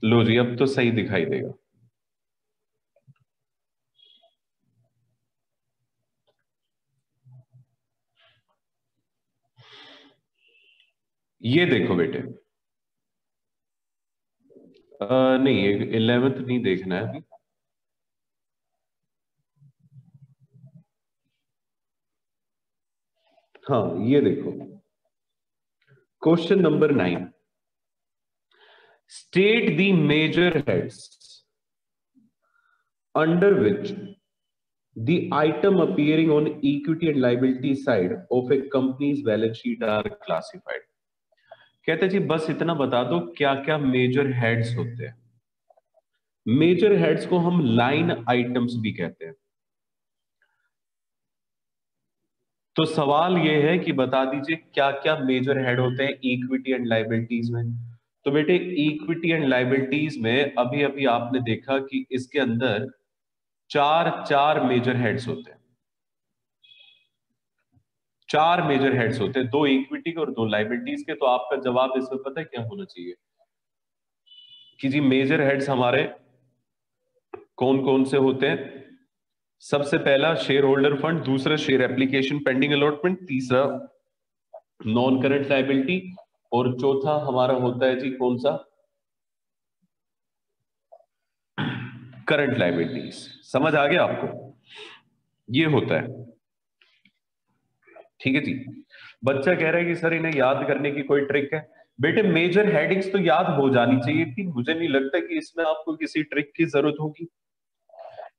लो जी, अब तो सही दिखाई देगा। ये देखो बेटे, नहीं 11th नहीं देखना है अभी। हाँ ये देखो, question number 9, state the major heads under which the item appearing on equity and liability side of a company's balance sheet are classified। कहते जी बस इतना बता दो क्या क्या मेजर हेड्स होते हैं। मेजर हेड्स को हम लाइन आइटम्स भी कहते हैं। तो सवाल यह है कि बता दीजिए क्या क्या मेजर हेड होते हैं इक्विटी एंड लाइबिलिटीज में। तो बेटे इक्विटी एंड लाइबिलिटीज में अभी अभी आपने देखा कि इसके अंदर चार चार मेजर हेड्स होते हैं। चार मेजर हेड्स होते हैं, दो इक्विटी के और दो लाइबिलिटीज के। तो आपका जवाब इसमें पता है क्या होना चाहिए कि जी मेजर हेड्स हमारे कौन कौन से होते हैं। सबसे पहला शेयर होल्डर फंड, दूसरा शेयर एप्लीकेशन पेंडिंग अलॉटमेंट, तीसरा नॉन करंट लाइबिलिटी, और चौथा हमारा होता है जी कौन सा, करंट लाइबिलिटीज। समझ आ गया आपको, ये होता है। ठीक है जी। बच्चा कह रहा है कि सर इन्हें याद करने की कोई ट्रिक है। बेटे मेजर हेडिंग्स तो याद हो जानी चाहिए थी, मुझे नहीं लगता कि इसमें आपको किसी ट्रिक की जरूरत होगी।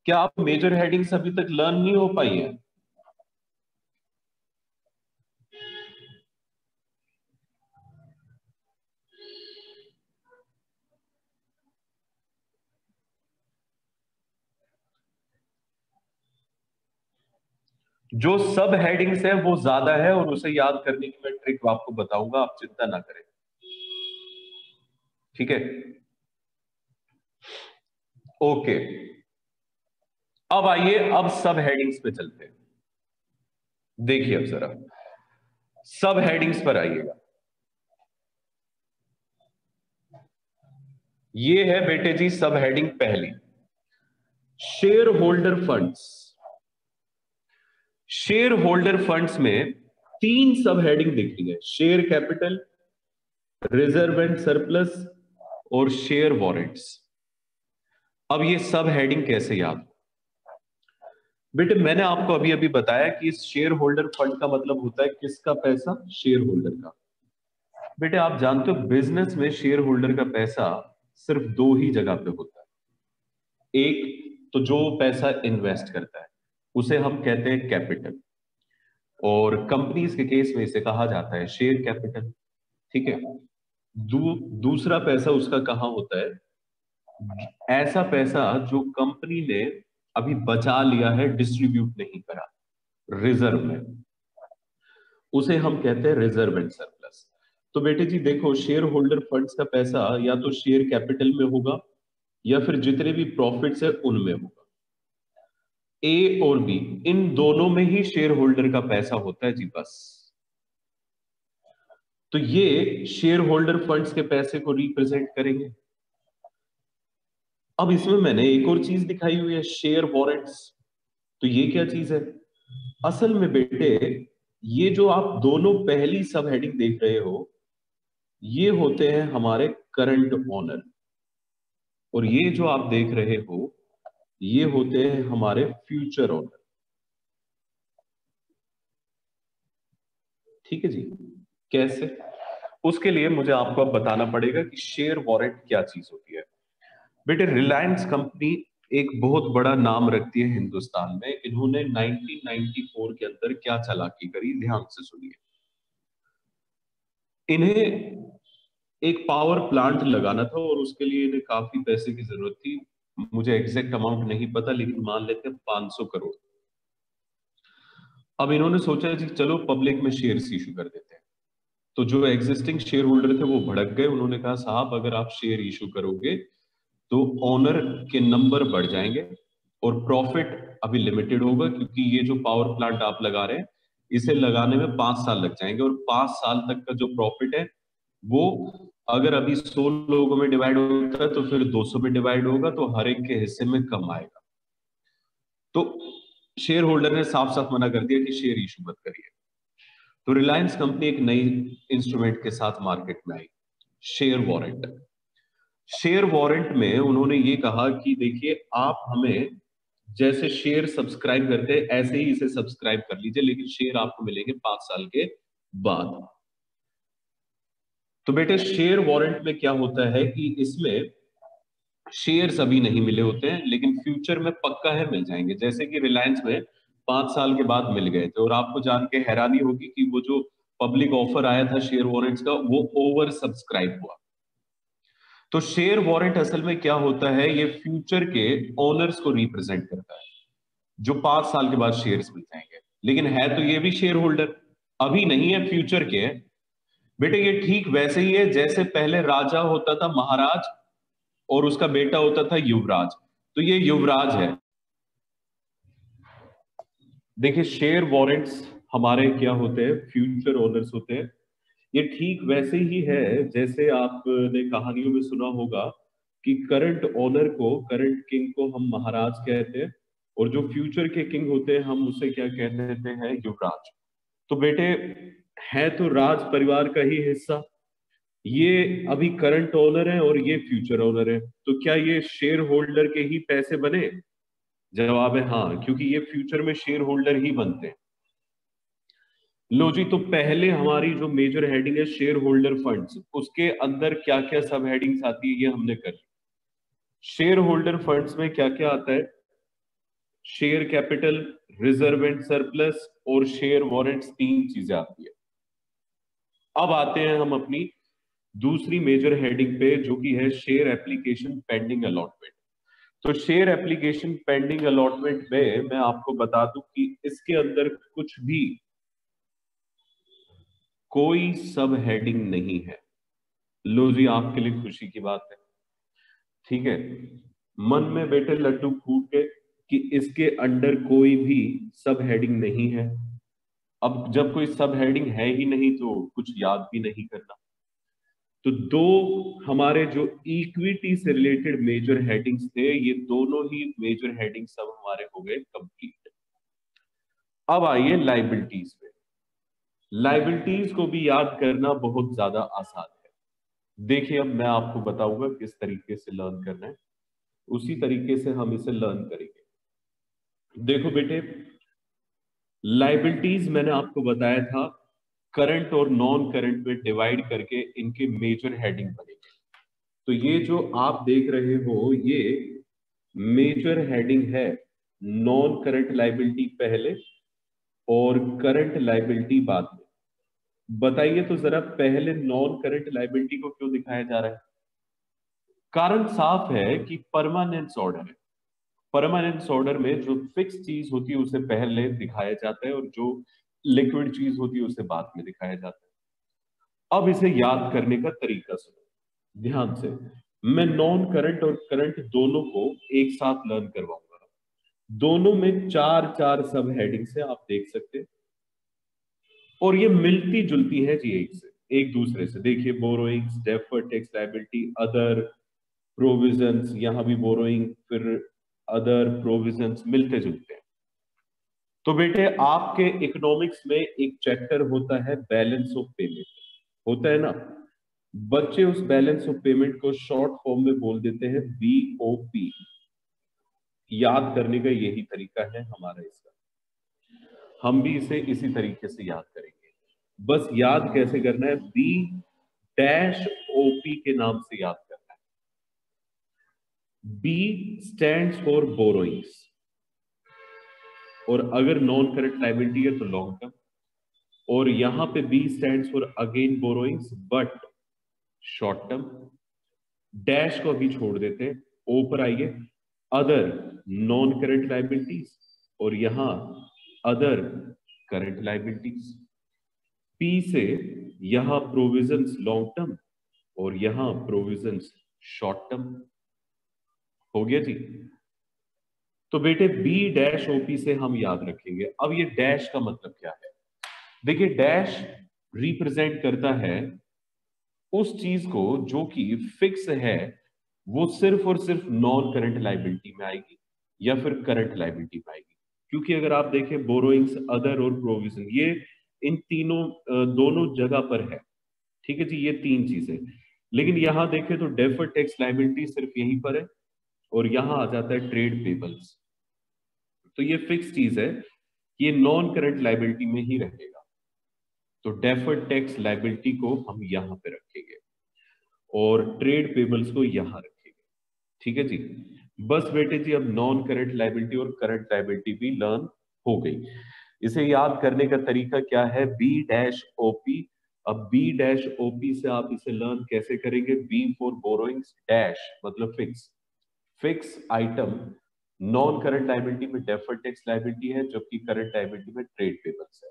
क्या आप मेजर हेडिंग्स अभी तक लर्न नहीं हो पाई है? जो सब हेडिंग्स है वो ज्यादा है, और उसे याद करने की मैं ट्रिक आपको बताऊंगा, आप चिंता ना करें। ठीक है, ओके। अब आइए, अब सब हेडिंग्स पे चलते हैं। देखिए अब जरा सब हेडिंग्स पर आइएगा। ये है बेटे जी सब हेडिंग पहली, share holder funds. Share holder funds में तीन सब हेडिंग दिख रही है, share capital, reserve and surplus, और शेयर वॉरेंट्स। अब ये सब हेडिंग कैसे याद? बेटे मैंने आपको अभी अभी बताया कि इस शेयर होल्डर फंड का मतलब होता है किसका पैसा, शेयर होल्डर का। बेटे आप जानते हो बिजनेस में शेयर होल्डर का पैसा सिर्फ दो ही जगह पे होता है। एक तो जो पैसा इन्वेस्ट करता है उसे हम कहते हैं कैपिटल, और कंपनीज के केस में इसे कहा जाता है शेयर कैपिटल। ठीक है। दूसरा पैसा उसका कहाँ होता है, ऐसा पैसा जो कंपनी ने अभी बचा लिया है, डिस्ट्रीब्यूट नहीं करा, रिजर्व में, उसे हम कहते हैं रिजर्व एंड सरप्लस। तो बेटे जी देखो, शेयर होल्डर फंड्स का पैसा या तो शेयर कैपिटल में होगा या फिर जितने भी प्रॉफिट्स है उनमें होगा। ए और बी इन दोनों में ही शेयर होल्डर का पैसा होता है जी, बस। तो ये शेयर होल्डर फंड्स के पैसे को रिप्रेजेंट करेंगे। अब इसमें मैंने एक और चीज दिखाई हुई है, शेयर वॉरेंट्स। तो ये क्या चीज है? असल में बेटे ये जो आप दोनों पहली सब हेडिंग देख रहे हो, ये होते हैं हमारे करंट ओनर, और ये जो आप देख रहे हो ये होते हैं हमारे फ्यूचर ओनर। ठीक है जी। कैसे? उसके लिए मुझे आपको अब बताना पड़ेगा कि शेयर वॉरेंट क्या चीज होती है। बेटे रिलायंस कंपनी एक बहुत बड़ा नाम रखती है हिंदुस्तान में। इन्होंने 1994 के अंदर क्या चालाकी करी, ध्यान से सुनिए। इन्हें एक पावर प्लांट लगाना था और उसके लिए इन्हें काफी पैसे की जरूरत थी। मुझे एग्जैक्ट अमाउंट नहीं पता, लेकिन मान लेते हैं 500 करोड़। अब इन्होंने सोचा जी चलो पब्लिक में शेयर्स इशू कर देते हैं। तो जो एग्जिस्टिंग शेयर होल्डर थे वो भड़क गए। उन्होंने कहा साहब अगर आप शेयर इशू करोगे तो ओनर के नंबर बढ़ जाएंगे और प्रॉफिट अभी लिमिटेड होगा, क्योंकि ये जो पावर प्लांट आप लगा रहे हैं इसे लगाने में 5 साल लग जाएंगे, और 5 साल तक का जो प्रॉफिट है वो अगर अभी 100 लोगों में डिवाइड होता है तो फिर 200 में डिवाइड होगा, तो हर एक के हिस्से में कम आएगा। तो शेयर होल्डर ने साफ साफ मना कर दिया कि शेयर इशू मत करिए। तो रिलायंस कंपनी एक नई इंस्ट्रूमेंट के साथ मार्केट में आई, शेयर वारंट। शेयर वारंट में उन्होंने ये कहा कि देखिए, आप हमें जैसे शेयर सब्सक्राइब करते हैं ऐसे ही इसे सब्सक्राइब कर लीजिए, लेकिन शेयर आपको मिलेंगे 5 साल के बाद। तो बेटे शेयर वारंट में क्या होता है कि इसमें शेयर्स अभी नहीं मिले होते हैं, लेकिन फ्यूचर में पक्का है मिल जाएंगे। जैसे कि रिलायंस में 5 साल के बाद मिल गए थे, और आपको जान के हैरानी होगी कि वो जो पब्लिक ऑफर आया था शेयर वारंट्स का, वो ओवर सब्सक्राइब हुआ। तो शेयर वारंट असल में क्या होता है, ये फ्यूचर के ओनर्स को रिप्रेजेंट करता है, जो 5 साल के बाद शेयर्स मिल जाएंगे। लेकिन है तो ये भी शेयर होल्डर, अभी नहीं है, फ्यूचर के है। बेटे ये ठीक वैसे ही है जैसे पहले राजा होता था महाराज, और उसका बेटा होता था युवराज। तो ये युवराज है। देखिए शेयर वारंट्स हमारे क्या होते हैं, फ्यूचर ओनर्स होते हैं। ये ठीक वैसे ही है जैसे आपने कहानियों में सुना होगा कि करंट ओनर को, करंट किंग को हम महाराज कहते हैं, और जो फ्यूचर के किंग होते हैं हम उसे क्या कह देते हैं, युवराज। तो बेटे है तो राज परिवार का ही हिस्सा, ये अभी करंट ओनर है और ये फ्यूचर ओनर है। तो क्या ये शेयर होल्डर के ही पैसे बने? जवाब है हाँ, क्योंकि ये फ्यूचर में शेयर होल्डर ही बनते हैं। लो जी, तो पहले हमारी जो मेजर हेडिंग है शेयर होल्डर फंड्स, उसके अंदर क्या क्या सब हेडिंग्स आती है ये हमने कर ली। शेयर होल्डर फंड्स में क्या क्या आता है, share capital, reserve and surplus और शेयर वारंट्स, 3 चीजें आती है। अब आते हैं हम अपनी दूसरी मेजर हेडिंग पे, जो कि है शेयर एप्लीकेशन पेंडिंग अलॉटमेंट। तो शेयर एप्लीकेशन पेंडिंग अलॉटमेंट में मैं आपको बता दूं कि इसके अंदर कुछ भी, कोई सब हेडिंग नहीं है। लो जी, आपके लिए खुशी की बात है, ठीक है। मन में बेटे लड्डू फूट के कि इसके अंडर कोई भी सब हेडिंग नहीं है। अब जब कोई सब हेडिंग है ही नहीं तो कुछ याद भी नहीं करना। तो दो हमारे जो इक्विटी से रिलेटेड मेजर हेडिंग्स थे, ये दोनों ही मेजर हेडिंग्स सब हमारे हो गए कंप्लीट। अब आइए लाइबिलिटीज पे। लाइबिलिटीज को भी याद करना बहुत ज्यादा आसान है। देखिए अब मैं आपको बताऊंगा किस तरीके से लर्न करना है, उसी तरीके से हम इसे लर्न करेंगे। देखो बेटे, लाइबिलिटीज मैंने आपको बताया था करंट और नॉन करंट में डिवाइड करके इनके मेजर हेडिंग बनेंगे। तो ये जो आप देख रहे हो, ये मेजर हेडिंग है, नॉन करंट लाइबिलिटी पहले और करंट लाइबिलिटी बाद में। बताइए तो जरा, पहले नॉन करंट लाइबिलिटी को क्यों दिखाया जा रहा है? कारण साफ है कि परमानेंस ऑर्डर है। परमानेंस ऑर्डर में जो फिक्स चीज होती है उसे पहले दिखाया जाता है, और जो लिक्विड चीज होती है उसे बाद में दिखाया जाता है। अब इसे याद करने का तरीका सुनो ध्यान से। मैं नॉन करंट और करंट दोनों को एक साथ लर्न करवाऊंगा। दोनों में 4 4 सब हेडिंग से आप देख सकते हैं, और ये मिलती जुलती है जी एक दूसरे से। देखिए, borrowings, deferred tax liability, other provisions, यहां भी बोरोइंग, फिर अदर प्रोविजंस मिलते जुलते हैं। तो बेटे आपके इकोनॉमिक्स में एक चैप्टर होता है बैलेंस ऑफ पेमेंट, होता है ना। बच्चे उस बैलेंस ऑफ पेमेंट को शॉर्ट फॉर्म में बोल देते हैं बीओपी। याद करने का यही तरीका है हमारा इसका, हम भी इसे इसी तरीके से याद करेंगे। बस याद कैसे करना है, बी डैश ओपी के नाम से याद करना है। बी स्टैंड्स फॉर बोरोइंग्स, और अगर नॉन करंट लायबिलिटी है तो लॉन्ग टर्म, और यहां पे B stands for again borrowings but short term. Dash को अभी छोड़ देते हैं, ओ पर आइए, अदर नॉन करंट लायबिलिटीज, और यहां अदर करंट लायबिलिटीज। पी से यहां प्रोविजंस लॉन्ग टर्म, और यहां प्रोविजंस शॉर्ट टर्म। हो गया जी। तो बेटे बी डैश ओपी से हम याद रखेंगे। अब ये डैश का मतलब क्या है? देखिए, डैश रिप्रेजेंट करता है उस चीज को जो कि फिक्स है वो सिर्फ और सिर्फ नॉन करंट लाइबिलिटी में आएगी या फिर करंट लाइबिलिटी में आएगी। क्योंकि अगर आप देखें बोरोइंग्स, अदर और प्रोविजन, ये इन तीनों दोनों जगह पर है। ठीक है जी, ये तीन चीजें। लेकिन यहां देखें तो डेफर्ड टैक्स लाइबिलिटी सिर्फ यहीं पर है, और यहां आ जाता है ट्रेड पेबल्स। तो ये फिक्स चीज है, ये नॉन करंट लाइबिलिटी में ही रहेगा। तो डेफर्ड टैक्स लाइबिलिटी को हम यहां पे रखेंगे और ट्रेड पेबल्स को यहां रखेंगे। ठीक है जी। बस बेटे जी, अब नॉन करंट लाइबिलिटी और करंट लाइबिलिटी भी लर्न हो गई। इसे याद करने का तरीका क्या है? B dash OP. अब बी डैश ओपी से आप इसे लर्न कैसे करेंगे? बी फॉर बोरोइंग्स डैश मतलब fix, fix item non current liability में डेफर्ड टैक्स लाइबिलिटी है, जबकि करंट लाइबिलिटी में ट्रेड पेबल्स है।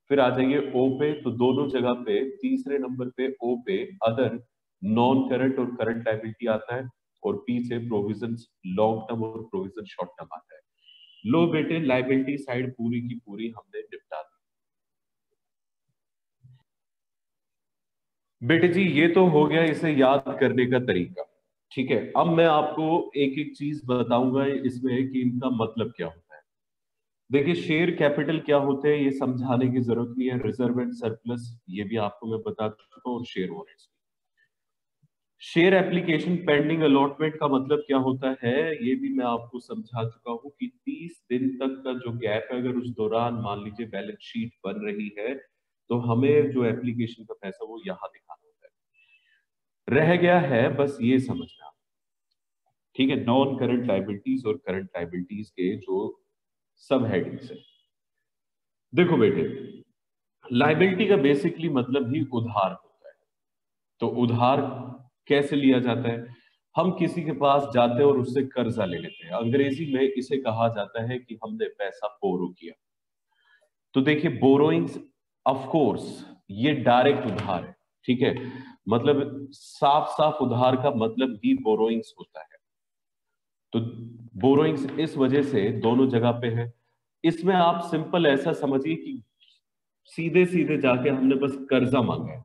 फिर आ जाइए ओ पे, तो दोनों जगह पे तीसरे नंबर पे ओ पे अदर नॉन करंट और करंट लाइबिलिटी आता है, और पी से प्रोविजन लॉन्ग टर्म और प्रोविजन शॉर्ट टर्म आता है। लो बेटे, लाइबिलिटी साइड पूरी की पूरी हमने निपटा दी। बेटे जी, ये तो हो गया इसे याद करने का तरीका। ठीक है, अब मैं आपको एक एक चीज बताऊंगा इसमें कि इनका मतलब क्या होता है। देखिए, शेयर कैपिटल क्या होते हैं ये समझाने की जरूरत नहीं है। रिजर्व एंड सरप्लस ये भी आपको मैं बता चुका हूँ, और share warrants. Share application pending allotment का मतलब क्या होता है ये भी मैं आपको समझा चुका हूं कि 30 दिन तक का जो गैप है, अगर उस दौरान मान लीजिए बैलेंस शीट बन रही है, तो हमें जो एप्लीकेशन का पैसा वो यहां दिखाना होता है। रह गया है बस ये समझना। ठीक है, नॉन करंट लाइबिलिटीज और करंट लाइबिलिटीज के जो सब हेडिंग्स है। देखो बेटे, लाइबिलिटी का बेसिकली मतलब ही उधार होता है। तो उधार कैसे लिया जाता है? हम किसी के पास जाते हैं और उससे कर्जा ले लेते हैं। अंग्रेजी में इसे कहा जाता है कि हमने पैसा बोरो किया। तो देखिए, बोरोइंग्स ऑफ कोर्स ये डायरेक्ट उधार है। ठीक है, मतलब साफ साफ उधार का मतलब ही बोरोइंग्स होता है। तो बोरोइंग्स इस वजह से दोनों जगह पे है। इसमें आप सिंपल ऐसा समझिए कि सीधे सीधे जाके हमने बस कर्जा मांगा है।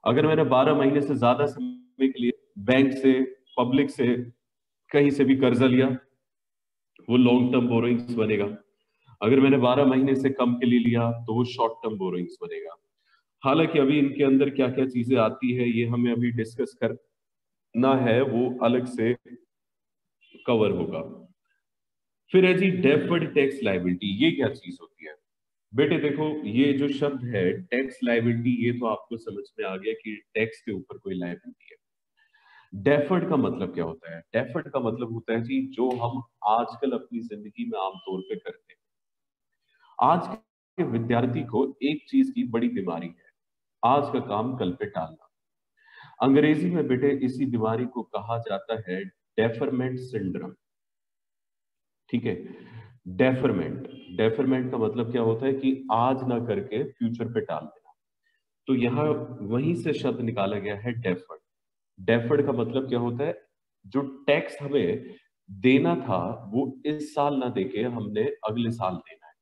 अगर मैंने 12 महीने से ज्यादा समय के लिए बैंक से, पब्लिक से, कहीं से भी कर्जा लिया, वो लॉन्ग टर्म बोरोइंग्स बनेगा। अगर मैंने 12 महीने से कम के लिए लिया तो वो शॉर्ट टर्म बोरोइंग्स बनेगा। हालांकि अभी इनके अंदर क्या क्या चीजें आती है ये हमें अभी डिस्कस करना है, वो अलग से कवर होगा। फिर है जी डेफर्ड टैक्स लाइबिलिटी। ये क्या चीज होती है? बेटे देखो, ये जो शब्द है टैक्स लाइबिलिटी, ये तो आपको समझ में आ गया कि टैक्स के ऊपर कोई लाइबिलिटी है। डेफर्ड का मतलब क्या होता है? डेफर्ड का मतलब होता है जी जो हम आजकल अपनी जिंदगी में आमतौर पे करते हैं। आज के विद्यार्थी को एक चीज की बड़ी बीमारी है, आज का काम कल पे टालना। अंग्रेजी में बेटे इसी बीमारी को कहा जाता है डेफरमेंट सिंड्रोम। ठीक है, डेफरमेंट, डेफरमेंट का मतलब क्या होता है कि आज ना करके फ्यूचर पे टाल देना। तो यहां वहीं से शब्द निकाला गया है डेफर्ड। डेफर्ड का मतलब क्या होता है? जो टैक्स हमें देना था वो इस साल ना देके हमने अगले साल देना है।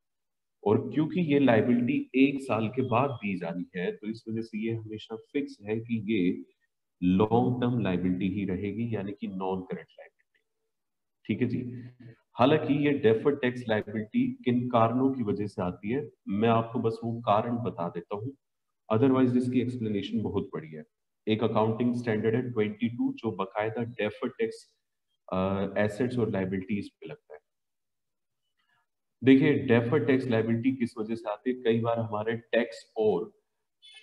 और क्योंकि ये लाइबिलिटी एक साल के बाद दी जानी है, तो इस वजह से ये हमेशा फिक्स है कि ये लॉन्ग टर्म लाइबिलिटी ही रहेगी, यानी कि नॉन करंट लाइबिलिटी। ठीक है जी। हालांकि ये डेफर्ड टैक्स लाइबिलिटी किन कारणों की वजह से आती है, मैं आपको बस वो कारण बता देता हूँ। अदरवाइज इसकी एक्सप्लेनेशन बहुत बड़ी है। एक अकाउंटिंग स्टैंडर्ड है 22 जो बकायदा डेफर्ड टैक्स एसेट्स और लाइबिलिटीज पे लगता है। देखिए, डेफर्ड टैक्स लाइबिलिटी किस वजह से आती है? कई बार हमारे टैक्स और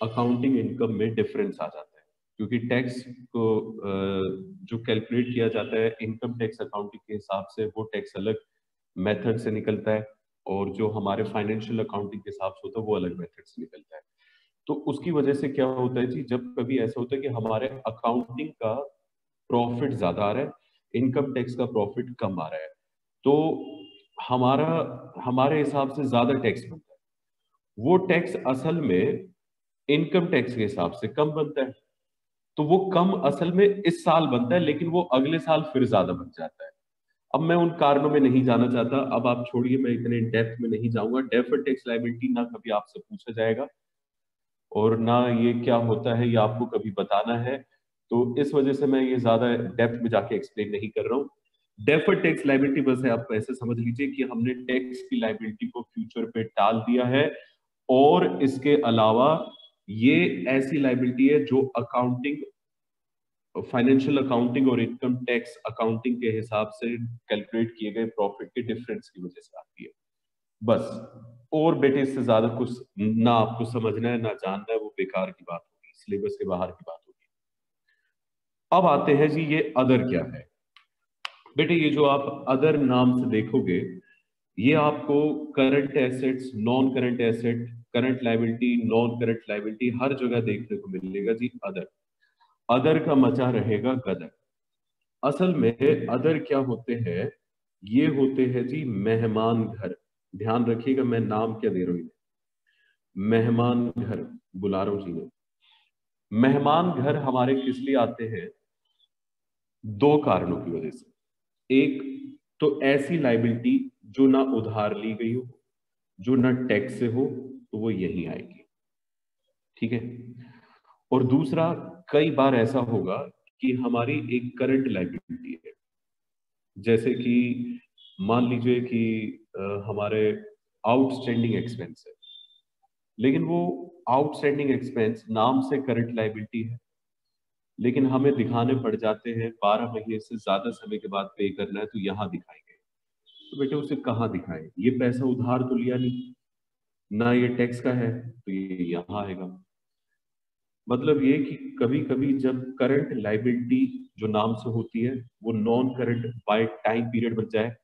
अकाउंटिंग इनकम में डिफरेंस आ जाता है, क्योंकि टैक्स को जो कैलकुलेट किया जाता है इनकम टैक्स अकाउंटिंग के हिसाब से, वो टैक्स अलग मेथड से निकलता है, और जो हमारे फाइनेंशियल अकाउंटिंग के हिसाब से होता है वो अलग मेथड से निकलता है। तो उसकी वजह से क्या होता है जी, जब कभी ऐसा होता है कि हमारे अकाउंटिंग का प्रॉफिट ज्यादा आ रहा है, इनकम टैक्स का प्रॉफिट कम आ रहा है, तो हमारा हमारे हिसाब से ज्यादा टैक्स बनता है। वो टैक्स असल में इनकम टैक्स के हिसाब से कम बनता है। तो वो कम असल में इस साल बनता है, लेकिन वो अगले साल फिर ज्यादा बन जाता है। अब मैं उन कारणों में नहीं जाना चाहता, अब आप छोड़िए, मैं इतने डेप्थ में नहीं जाऊंगा। डेफर्ड टैक्स लायबिलिटी ना कभी आपसे पूछा जाएगा, और ना ये क्या होता है ये आपको कभी बताना है। तो इस वजह से मैं ये ज्यादा डेप्थ में जाके एक्सप्लेन नहीं कर रहा हूँ। डेफर्ड टैक्स लाइबिलिटी बस है, आप ऐसे समझ लीजिए कि हमने टैक्स की लाइबिलिटी को फ्यूचर पे टाल दिया है। और इसके अलावा ये ऐसी लाइबिलिटी है जो अकाउंटिंग, फाइनेंशियल अकाउंटिंग और इनकम टैक्स अकाउंटिंग के हिसाब से कैलकुलेट किए गए प्रॉफिट के डिफरेंस की वजह से आती है बस। और बेटे इससे ज्यादा कुछ ना आपको समझना है ना जानना है, वो बेकार की बात होगी, सिलेबस के बाहर की बात होगी। अब आते हैं जी ये अदर क्या है। बेटे ये जो आप अदर नाम से देखोगे, ये आपको current assets, non current asset, current liability, non current liability हर जगह देखने को मिलेगा जी अदर। अदर का मचा रहेगा गदर। असल में अदर क्या होते हैं, ये होते हैं जी मेहमान घर। ध्यान रखिएगा मैं नाम क्या दे रहा हूं, मेहमान घर बुला रहा हूं जी मैं। मेहमान घर हमारे किस लिए आते हैं, दो कारणों की वजह से। एक तो ऐसी लाइबिलिटी जो ना उधार ली गई हो, जो ना टैक्स से हो, तो वो यही आएगी। ठीक है। और दूसरा, कई बार ऐसा होगा कि हमारी एक करंट लाइबिलिटी है, जैसे कि मान लीजिए कि हमारे आउटस्टैंडिंग एक्सपेंस है, लेकिन वो आउटस्टैंडिंग एक्सपेंस नाम से करंट लाइबिलिटी है, लेकिन हमें दिखाने पड़ जाते हैं 12 महीने से ज्यादा समय के बाद पे करना है, तो यहाँ दिखाएंगे। तो बेटे उसे कहाँ दिखाएं, ये पैसा उधार तो लिया नहीं, ना ये टैक्स का है, तो ये यहाँ आएगा। मतलब ये कि कभी कभी जब करंट लाइबिलिटी जो नाम से होती है वो non current by time period बन जाए,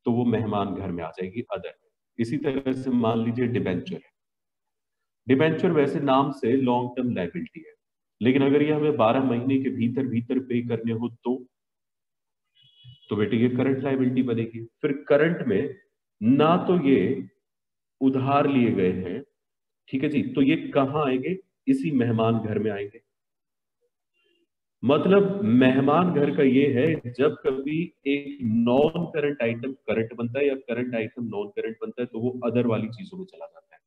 तो वो मेहमान घर में आ जाएगी अदर। इसी तरह से मान लीजिए डिबेंचर है। डिबेंचर वैसे नाम से लॉन्ग टर्म लाइबिलिटी है, लेकिन अगर ये हमें 12 महीने के भीतर भीतर पे करने हो तो बेटे ये करंट लाइबिलिटी बनेगी। फिर करंट में ना तो ये उधार लिए गए हैं, ठीक है जी, तो ये कहाँ आएंगे, इसी मेहमान घर में आएंगे। मतलब मेहमान घर का ये है, जब कभी एक नॉन करंट आइटम करंट बनता है या करंट आइटम नॉन करंट बनता है, तो वो अदर वाली चीजों में चला जाता है।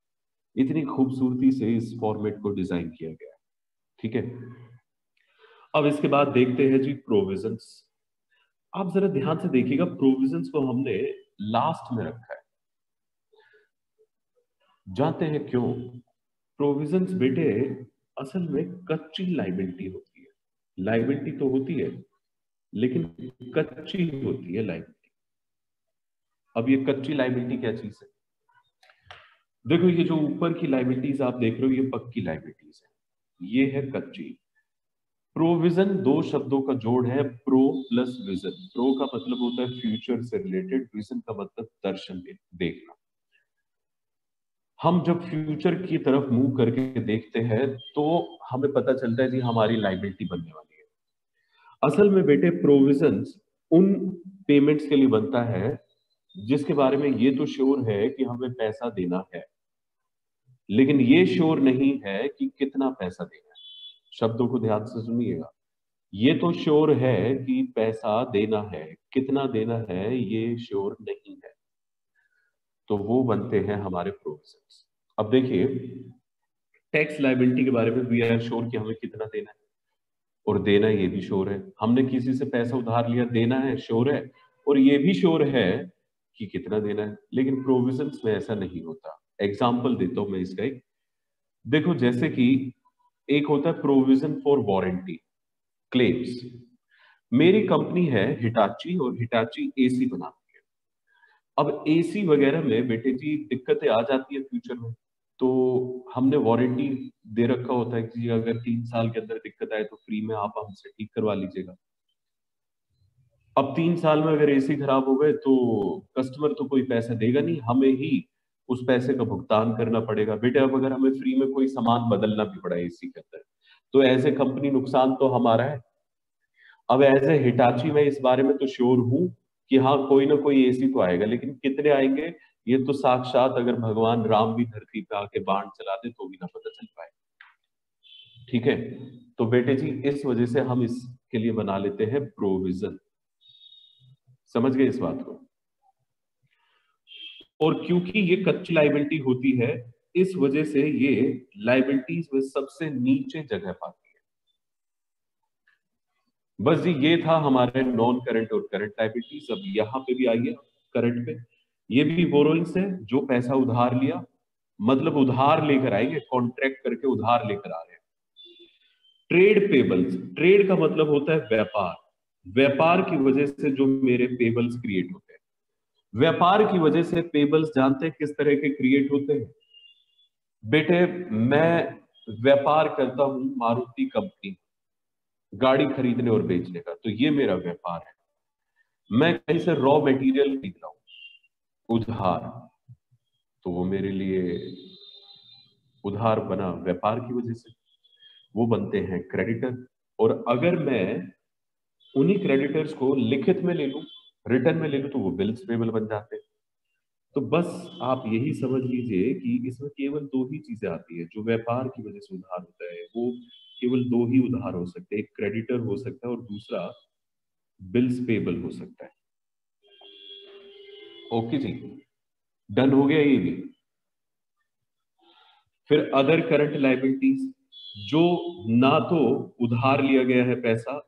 इतनी खूबसूरती से इस फॉर्मेट को डिजाइन किया गया है। ठीक है। अब इसके बाद देखते हैं जी प्रोविजंस। आप जरा ध्यान से देखिएगा, प्रोविजंस को हमने लास्ट में रखा है। जानते हैं क्यों? प्रोविजंस बेटे असल में कच्ची लाइबिलिटी होती है। लाइबिलिटी तो होती है, लेकिन कच्ची होती है लाइबिलिटी। अब ये कच्ची लाइबिलिटी क्या चीज है? देखो ये जो ऊपर की लाइबिलिटीज आप देख रहे हो, ये पक्की लाइबिलिटीज है, ये है कच्ची। प्रोविजन दो शब्दों का जोड़ है, प्रो प्लस विजन। प्रो का मतलब होता है फ्यूचर से रिलेटेड, विजन का मतलब दर्शन देखना। हम जब फ्यूचर की तरफ मूव करके देखते हैं तो हमें पता चलता है जी हमारी लाइबिलिटी बनने वाली है। असल में बेटे प्रोविजंस उन पेमेंट्स के लिए बनता है जिसके बारे में ये तो श्योर है कि हमें पैसा देना है, लेकिन ये श्योर नहीं है कि कितना पैसा देना है। शब्दों को ध्यान से सुनिएगा। ये तो श्योर है कि पैसा देना है, कितना देना है ये श्योर नहीं है, तो वो बनते हैं हमारे प्रोविजंस। अब देखिए, टैक्स लाइबिलिटी के बारे में वी आर श्योर कि हमें कितना देना है, और देना ये भी श्योर है। हमने किसी से पैसा उधार लिया, देना है श्योर है, और ये भी श्योर है कि कितना देना है। लेकिन प्रोविजंस में ऐसा नहीं होता। एग्जाम्पल देता हूं मैं इसका एक। देखो जैसे कि एक होता है प्रोविजन फॉर वारंटी क्लेम्स। मेरी कंपनी है हिटाची, और हिटाची एसी बनाती है। अब एसी वगैरह में बेटे जी दिक्कतें आ जाती है फ्यूचर में, तो हमने वारंटी दे रखा होता है कि अगर 3 साल के अंदर दिक्कत आए तो फ्री में आप हमसे ठीक करवा लीजिएगा। अब 3 साल में अगर एसी खराब हो गए तो कस्टमर तो कोई पैसा देगा नहीं, हमें ही उस पैसे का भुगतान करना पड़ेगा। बेटे अब अगर हमें फ्री में कोई सामान बदलना भी पड़ा एसी के अंदर, तो एज ए कंपनी नुकसान तो हमारा है। अब एज ए हिटाची मैं इस बारे में तो श्योर हूं कि हाँ कोई ना कोई एसी तो आएगा, लेकिन कितने आएंगे ये तो साक्षात अगर भगवान राम भी धरती पे आके बाण चला दे तो भी ना पता चल पाए। ठीक है। तो बेटे जी इस वजह से हम इसके लिए बना लेते हैं प्रोविजन। समझ गए इस बात को? और क्योंकि ये कच्ची लाइबिलिटी होती है, इस वजह से ये लाइबिलिटीज में सबसे नीचे जगह पाती है। बस जी ये था हमारे नॉन करंट और करंट लाइबिलिटीज। अब यहाँ पे भी आइए करंट पे। ये भी बोरोइंग्स है, जो पैसा उधार लिया, मतलब उधार लेकर आएंगे, कॉन्ट्रैक्ट करके उधार लेकर आ रहे हैं। ट्रेड पेबल्स, ट्रेड का मतलब होता है व्यापार। व्यापार की वजह से जो मेरे पेबल्स क्रिएट होते हैं, व्यापार की वजह से पेबल्स जानते हैं किस तरह के क्रिएट होते हैं। बेटे मैं व्यापार करता हूं मारुति कंपनी, गाड़ी खरीदने और बेचने का, तो ये मेरा व्यापार है। मैं कहीं से रॉ मटेरियल खरीद रहा हूं उधार, तो वो मेरे लिए उधार बना व्यापार की वजह से, वो बनते हैं क्रेडिटर। और अगर मैं उन्हीं क्रेडिटर्स को लिखित में ले लूं, रिटर्न में ले लूं, तो वो बिल्स पेबल बन जाते हैं। तो बस आप यही समझ लीजिए कि इसमें केवल दो ही चीजें आती है जो व्यापार की वजह से उधार होता है, वो केवल दो ही उधार हो सकते हैं, एक क्रेडिटर हो सकता है और दूसरा बिल्स पेबल हो सकता है। ओके जी, डन हो गया ये भी। फिर अदर करंट लाइबिलिटीज, जो ना तो उधार लिया गया है पैसा,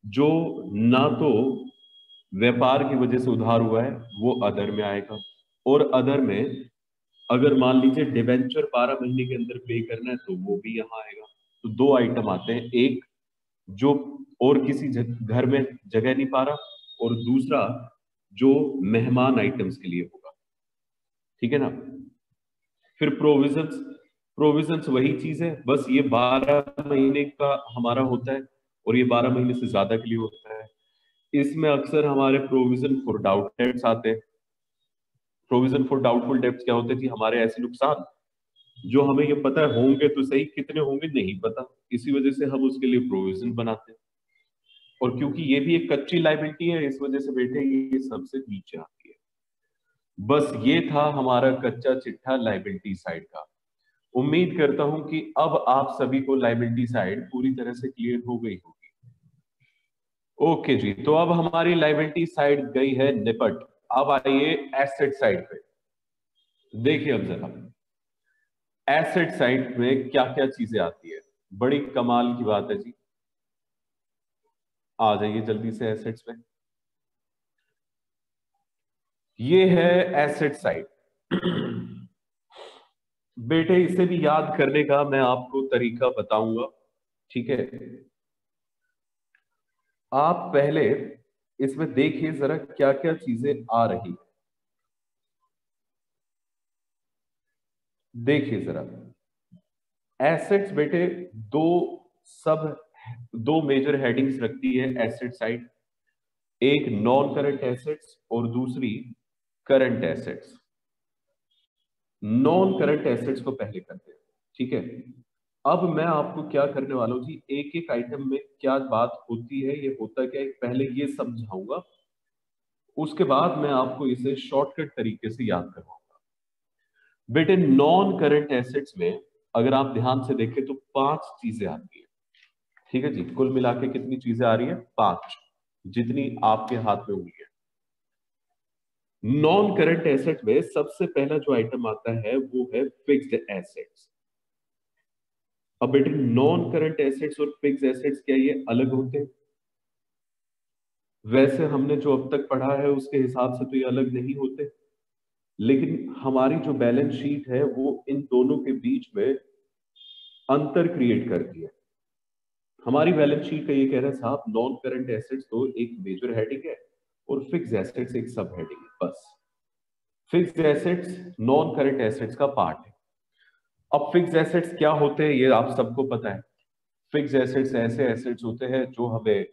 जो ना तो व्यापार की वजह से उधार हुआ है, वो अदर में आएगा। और अदर में अगर मान लीजिए डिबेंचर 12 महीने के अंदर पे करना है, तो वो भी यहाँ आएगा। तो दो आइटम आते हैं, एक जो और किसी घर में जगह नहीं पा रहा, और दूसरा जो मेहमान आइटम्स के लिए होगा। ठीक है ना। फिर प्रोविजंस, प्रोविजंस वही चीज है, बस ये 12 महीने का हमारा होता है और ये 12 महीने से ज्यादा के लिए होता है। इसमें अक्सर हमारे प्रोविजन फॉर डाउट डेब्ट्स आते हैं। प्रोविजन फॉर डाउटफुल डेब्ट्स क्या होते हैं कि हमारे ऐसे नुकसान जो हमें ये पता है होंगे तो सही, कितने होंगे नहीं पता, इसी वजह से हम उसके लिए प्रोविजन बनाते हैं। और क्योंकि ये भी एक कच्ची लाइबिलिटी है, इस वजह से बेटे ये सबसे नीचे आती है। बस ये था हमारा कच्चा चिट्ठा लाइबिलिटी साइड का। उम्मीद करता हूं कि अब आप सभी को लाइबिलिटी साइड पूरी तरह से क्लियर हो गई होगी। ओके जी, तो अब हमारी लाइबिलिटी साइड गई है निपट। अब आइए एसेट साइड पे। देखिए अब जरा एसेट साइड में क्या क्या चीजें आती है, बड़ी कमाल की बात है जी। आ जाइए जल्दी से एसेट्स में। ये है एसेट साइड। बेटे इसे भी याद करने का मैं आपको तरीका बताऊंगा, ठीक है। आप पहले इसमें देखिए जरा क्या क्या चीजें आ रही है। देखिए जरा एसेट्स बेटे दो सब दो मेजर हेडिंग्स रखती है एसेट साइड। एक नॉन करंट एसेट्स और दूसरी current assets. Non current assets को पहले करते हैं, ठीक है। अब मैं आपको क्या करने वाला हूं जी, एक एक आइटम में क्या बात होती है, ये होता क्या है, पहले ये समझाऊंगा, उसके बाद मैं आपको इसे शॉर्टकट तरीके से याद करवाऊंगा। बेटे नॉन करंट एसेट्स में अगर आप ध्यान से देखें तो पांच चीजें आती है, ठीक है जी। कुल मिला के कितनी चीजें आ रही है, पांच, जितनी आपके हाथ में हुई है। नॉन करंट एसेट में सबसे पहला जो आइटम आता है वो है फिक्स्ड एसेट्स। अब बेटे नॉन करंट एसेट्स और फिक्स्ड एसेट्स क्या ये अलग होते हैं? वैसे हमने जो अब तक पढ़ा है उसके हिसाब से तो ये अलग नहीं होते, लेकिन हमारी जो बैलेंस शीट है वो इन दोनों के बीच में अंतर क्रिएट करती है। हमारी बैलेंस शीट का ये कह रहा है साहब नॉन करंट एसेट्स तो एक मेजर हेडिंग है और फिक्स एसेट्स एक सब हेडिंग है, बस। Fix assets non current assets का पार्ट है। अब फिक्स एसेट्स क्या होते हैं ये आप सबको पता है। फिक्स एसेट्स ऐसे एसेट्स होते हैं जो हमें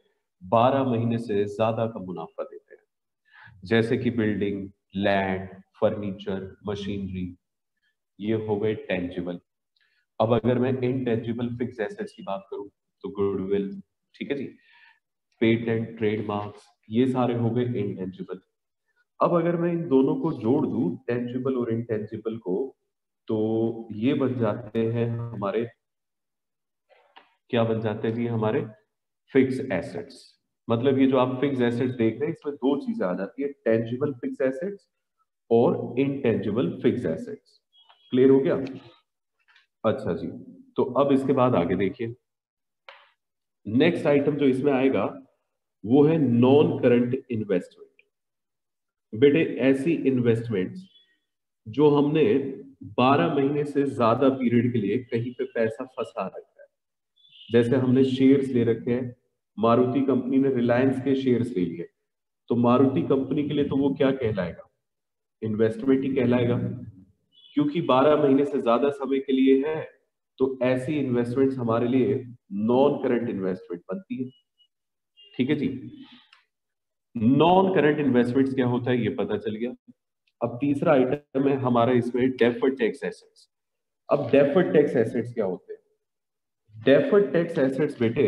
12 महीने से ज्यादा का मुनाफा देते हैं, जैसे कि बिल्डिंग, लैंड, फर्नीचर, मशीनरी, ये हो गए टेंजिबल। अब अगर मैं इनटेंजिबल फिक्स एसेट्स की बात करूं तो गुडविल, ठीक है जी, पेटेंट, ट्रेडमार्क्स, ये सारे हो गए इनटेंजिबल। अब अगर मैं इन दोनों को जोड़ दूं, टेंजिबल और इनटेंजिबल को, तो ये बन जाते हैं हमारे, क्या बन जाते हैं जी, हमारे फिक्स एसेट्स। मतलब ये जो आप फिक्स एसेट्स देख रहे हैं इसमें दो चीजें आ जाती है, टेंजिबल फिक्स एसेट्स और इनटेंजिबल फिक्स एसेट्स। क्लियर हो गया? अच्छा जी, तो अब इसके बाद आगे देखिए, नेक्स्ट आइटम जो इसमें आएगा वो है नॉन करंट इन्वेस्टमेंट। बेटे ऐसी इन्वेस्टमेंट्स जो हमने 12 महीने से ज्यादा पीरियड के लिए कहीं पे पैसा फंसा रखा है, जैसे हमने शेयर्स ले रखे हैं, मारुति कंपनी ने रिलायंस के शेयर्स ले लिए, तो मारुति कंपनी के लिए तो वो क्या कहलाएगा, इन्वेस्टमेंट ही कहलाएगा, क्योंकि 12 महीने से ज्यादा समय के लिए है, तो ऐसी इन्वेस्टमेंट्स हमारे लिए नॉन करंट इन्वेस्टमेंट बनती है। ठीक है जी, नॉन करंट इन्वेस्टमेंट्स क्या होता है ये पता चल गया। अब तीसरा आइटम है हमारा इसमें डेफर्ड टैक्स एसेट्स। अब डेफर्ड टैक्स एसेट्स क्या होते हैं? डेफर्ड टैक्स एसेट्स बेटे,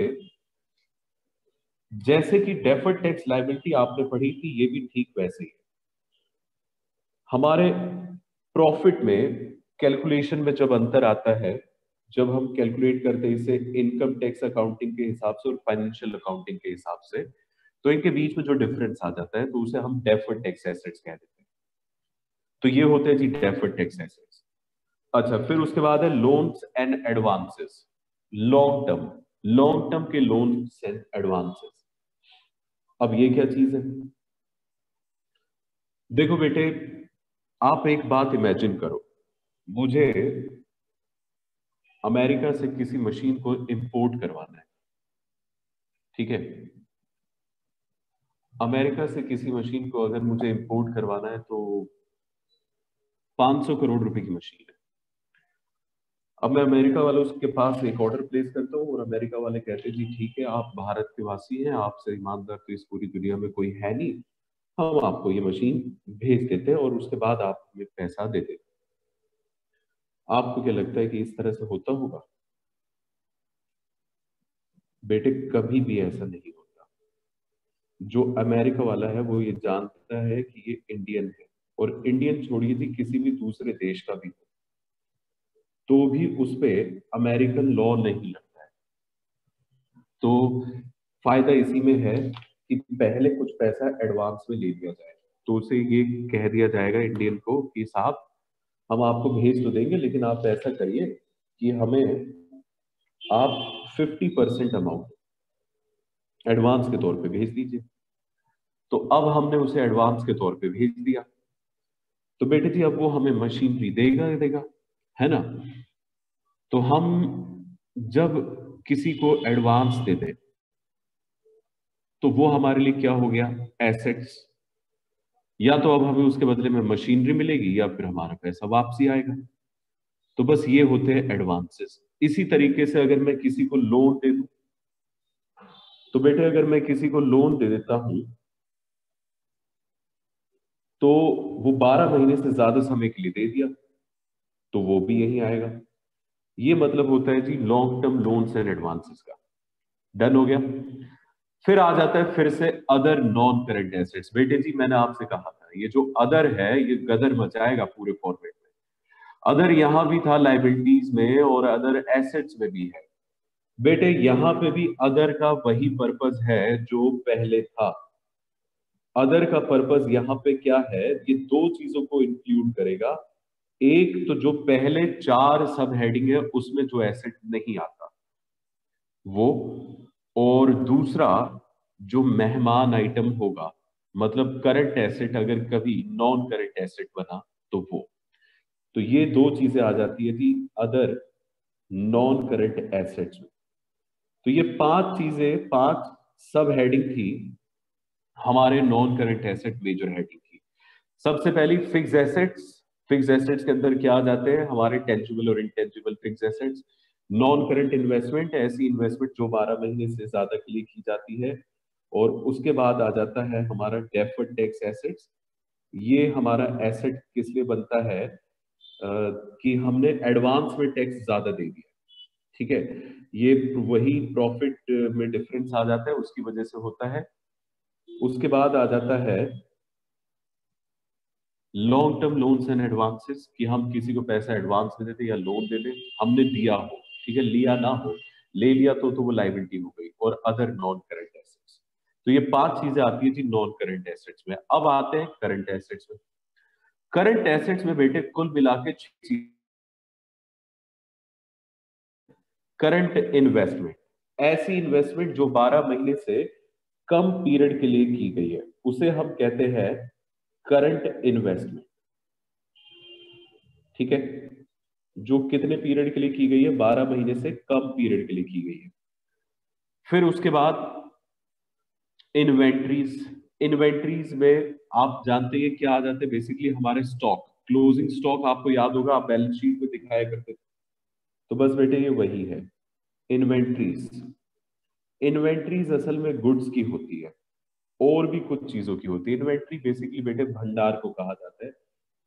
जैसे कि डेफर्ड टैक्स लायबिलिटी आपने पढ़ी थी, ये भी ठीक वैसे ही है। हमारे प्रॉफिट में कैलकुलेशन में जब अंतर आता है, जब हम कैलकुलेट करते हैं इसे इनकम टैक्स अकाउंटिंग के हिसाब से और फाइनेंशियल अकाउंटिंग के हिसाब से, तो इनके बीच में जो डिफरेंस आ जाता है तो उसे हम डेफर्ड टैक्स एसेट्स कह देते हैं। तो ये होते हैं जी डेफर्ड टैक्स एसेट्स। अच्छा, फिर उसके बाद है loans and advances. Long term के लोन्स एंड एडवांसेस। अब ये क्या चीज है? देखो बेटे, आप एक बात इमेजिन करो, मुझे अमेरिका से किसी मशीन को इंपोर्ट करवाना है। ठीक है, अमेरिका से किसी मशीन को अगर मुझे इंपोर्ट करवाना है तो 500 करोड़ रुपए की मशीन है। अब मैं अमेरिका वालों के पास एक ऑर्डर प्लेस करता हूँ और अमेरिका वाले कहते हैं जी ठीक है, आप भारत के वासी हैं, आपसे ईमानदार तो इस पूरी दुनिया में कोई है नहीं, हम आपको ये मशीन भेज देते हैं और उसके बाद आप हमें पैसा दे देते। आपको क्या लगता है कि इस तरह से होता होगा? बेटे कभी भी ऐसा नहीं होता। जो अमेरिका वाला है वो ये जानता है कि ये इंडियन है, और इंडियन छोड़िए जी, किसी भी दूसरे देश का भी हो तो भी उस पे अमेरिकन लॉ नहीं लगता है। तो फायदा इसी में है कि पहले कुछ पैसा एडवांस में ले लिया जाए, तो उसे ये कह दिया जाएगा इंडियन को कि साहब हम आपको भेज तो देंगे, लेकिन आप ऐसा करिए कि हमें आप 50% अमाउंट एडवांस के तौर पे भेज दीजिए। तो अब हमने उसे एडवांस के तौर पे भेज दिया, तो बेटे जी अब वो हमें मशीनरी देगा ही देगा, है ना? तो हम जब किसी को एडवांस दे दें तो वो हमारे लिए क्या हो गया? एसेट्स। या तो अब हमें उसके बदले में मशीनरी मिलेगी या फिर हमारा पैसा वापसी आएगा। तो बस ये होते हैं एडवांसेस। इसी तरीके से अगर मैं किसी को लोन दे दूं, तो बेटे अगर मैं किसी को लोन दे देता हूं तो वो 12 महीने से ज्यादा समय के लिए दे दिया, तो वो भी यही आएगा। ये मतलब होता है जी long term loans and advances का। डन हो गया। फिर आ जाता है फिर से अदर नॉन करंट एसेट्स। बेटे जी मैंने आपसे कहा था ये जो अदर है ये गदर मचाएगा पूरे फॉर्मेट में। अदर यहां भी था लाइबिलिटीज में और अदर एसेट्स में भी है। बेटे यहां पे भी अदर का वही पर्पस है जो पहले था। अदर का पर्पस यहाँ पे क्या है? ये दो चीजों को इंक्लूड करेगा। एक तो जो पहले 4 सब हेडिंग है उसमें जो एसेट नहीं आता वो, और दूसरा जो मेहमान आइटम होगा, मतलब करंट एसेट अगर कभी नॉन करंट एसेट बना तो वो। तो ये दो चीजें आ जाती है जी अदर नॉन करंट एसेट्स में। तो ये 5 चीजें, 5 सब हेडिंग थी हमारे non current asset major heading की। सबसे पहली फिक्स एसेट्स। फिक्स एसेट्स के अंदर क्या आ जाते हैं? हमारे टेंजिबल और intangible fix assets. Non current investment, ऐसी इन्वेस्टमेंट जो 12 महीने से ज्यादा के लिए की जाती है। और उसके बाद आ जाता है हमारा डेफर्ड टैक्स एसेट्स। ये हमारा एसेट किस लिए बनता है? कि हमने एडवांस में टैक्स ज्यादा दे दिया। ठीक है, ये वही प्रॉफिट में डिफरेंस आ जाता है, उसकी वजह से होता है। उसके बाद आ जाता है long term loans and advances, कि हम किसी को पैसा एडवांस में देते या लोन दे दें, हमने दिया हो, ठीक है, लिया ना हो, ले लिया तो वो लाइबिलिटी हो गई। और अदर नॉन करंट एसेट्स। तो ये 5 चीजें आती है जी नॉन करंट एसेट्स में। अब आते हैं करंट एसेट्स में। करंट एसेट्स में बेटे कुल मिला के 6 चीजें करंट इन्वेस्टमेंट, ऐसी इन्वेस्टमेंट जो 12 महीने से कम पीरियड के लिए की गई है उसे हम कहते हैं करंट इन्वेस्टमेंट। ठीक है, जो कितने पीरियड के लिए की गई है, 12 महीने से कम पीरियड के लिए की गई है। फिर उसके बाद इन्वेंट्रीज, इन्वेंट्रीज में आप जानते हैं क्या आ जाते हैं, बेसिकली हमारे स्टॉक, क्लोजिंग स्टॉक आपको याद होगा, आप बैलेंस शीट में दिखाया करते थे। तो बस बेटे ये वही है इन्वेंट्रीज। इन्वेंट्रीज असल में गुड्स की होती है और भी कुछ चीजों की होती है। इन्वेंट्री बेसिकली बेटे भंडार को कहा जाता है।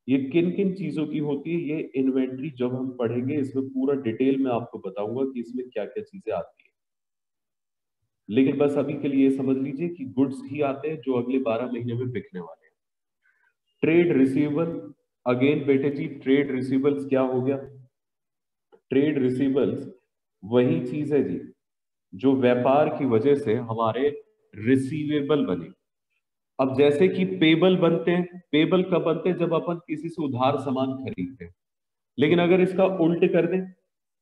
ये किन किन चीजों की होती है, ये इन्वेंट्री जब हम पढ़ेंगे इसमें पूरा डिटेल में आपको बताऊंगा कि इसमें क्या क्या चीजें आती है। लेकिन बस अभी के लिए समझ लीजिए कि गुड्स ही आते हैं जो अगले 12 महीने में बिकने वाले हैं। ट्रेड रिसीवेबल, अगेन बेटे जी ट्रेड रिसीवेबल्स क्या हो गया? ट्रेड रिसीवेबल्स वही चीज है जी जो व्यापार की वजह से हमारे रिसीवेबल बने। अब जैसे कि पेबल बनते हैं, पेबल कब बनते हैं? जब अपन किसी से उधार सामान खरीदते हैं। लेकिन अगर इसका उल्ट कर दें,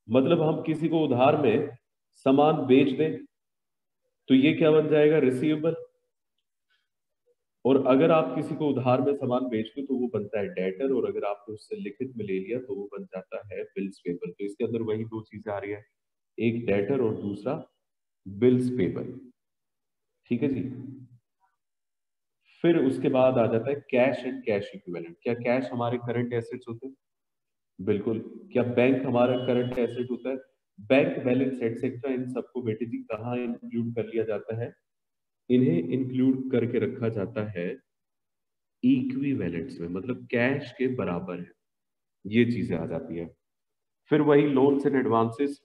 मतलब हम किसी को उधार में सामान बेच दें, तो ये क्या बन जाएगा? रिसीवेबल। और अगर आप किसी को उधार में सामान बेचते हो तो वो बनता है डेटर, और अगर आपने उससे लिखित में ले लिया तो वो बन जाता है बिल्स पेबल। तो इसके अंदर वही दो चीजें आ रही है, एक डेटर और दूसरा बिल्स पेबल। ठीक है जी। फिर उसके बाद आ जाता है कैश एंड कैश इक्विवेलेंट। क्या कैश हमारे करंट एसेट्स होते हैं? बिल्कुल। क्या बैंक हमारा करंट एसेट होता है? बैंक बैलेंस एटसेट्रा इन सबको बेटे जी कहाँ इंक्लूड कर लिया जाता है? इन्हें इंक्लूड करके रखा जाता है इक्विवेलेंट्स में, मतलब कैश के बराबर है, ये चीजें आ जाती है। फिर वही लोन्स एंड एडवांसेस,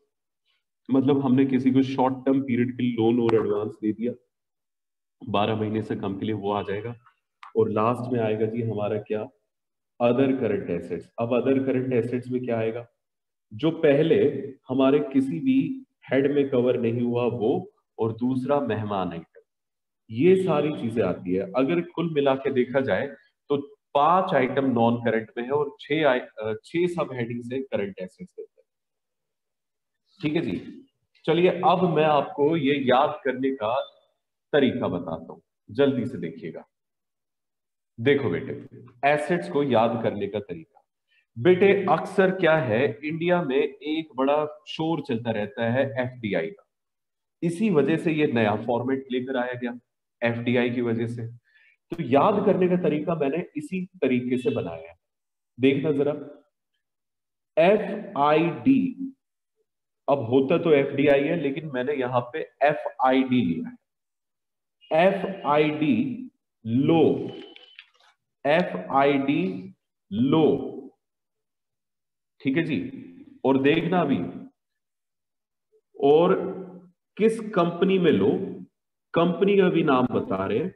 मतलब हमने किसी को शॉर्ट टर्म पीरियड के लिए लोन और एडवांस दे दिया, 12 महीने से कम के लिए, वो आ जाएगा। और लास्ट में आएगा जी हमारा क्या? Other current assets. अब अदर करंट एसेट्स में क्या आएगा? जो पहले हमारे किसी भी हेड में कवर नहीं हुआ वो, और दूसरा मेहमान आइटम, ये सारी चीजें आती है। अगर कुल मिला के देखा जाए तो 5 आइटम नॉन करंट में है और 6 सब हेडिंग से करंट एसेट्स देते हैं। ठीक है जी। चलिए अब मैं आपको ये याद करने का तरीका बताता हूं, जल्दी से देखिएगा। देखो बेटे, एसेट्स को याद करने का तरीका, बेटे अक्सर क्या है, इंडिया में एक बड़ा शोर चलता रहता है एफडीआई का। इसी वजह से ये नया फॉर्मेट लेकर आया गया, एफडीआई की वजह से। तो याद करने का तरीका मैंने इसी तरीके से बनाया है, देखना जरा। एफ आई डी, अब होता तो एफडीआई है लेकिन मैंने यहां पे एफ आई डी लिया है। एफ आई डी लो, एफ आई डी लो। ठीक है जी। और देखना अभी, और किस कंपनी में लो, कंपनी का भी नाम बता रहे हैं,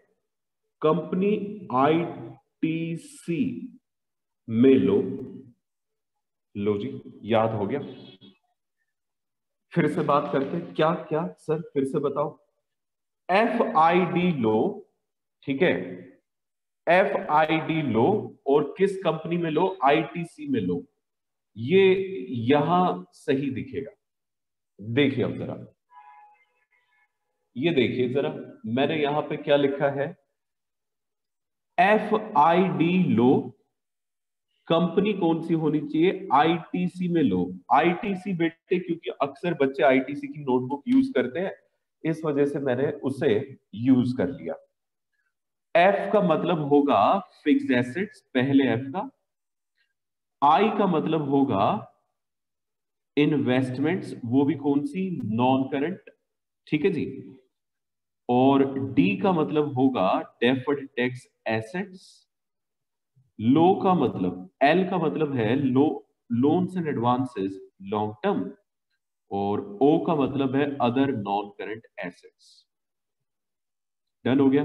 कंपनी आईटीसी में लो। लो जी, याद हो गया। फिर से बात करते हैं, क्या क्या सर फिर से बताओ। एफ आई डी लो, ठीक है, एफ आई डी लो, और किस कंपनी में लो? आईटीसी में लो। ये यहां सही दिखेगा। देखिए अब जरा, ये देखिए जरा, मैंने यहां पे क्या लिखा है? F I D low, company कौन सी होनी चाहिए? आईटीसी में लो। आईटीसी बेटे क्योंकि अक्सर बच्चे आईटीसी की नोटबुक यूज करते हैं, इस वजह से मैंने उसे यूज कर लिया। एफ का मतलब होगा फिक्स्ड एसेट्स, पहले एफ का। आई का मतलब होगा इन्वेस्टमेंट्स, वो भी कौन सी? Non current. ठीक है जी। और डी का मतलब होगा डेफर्ड टैक्स एसेट्स। लो का मतलब, एल का मतलब है लो, loans and advances long term. और ओ का मतलब है other non current assets. Done हो गया।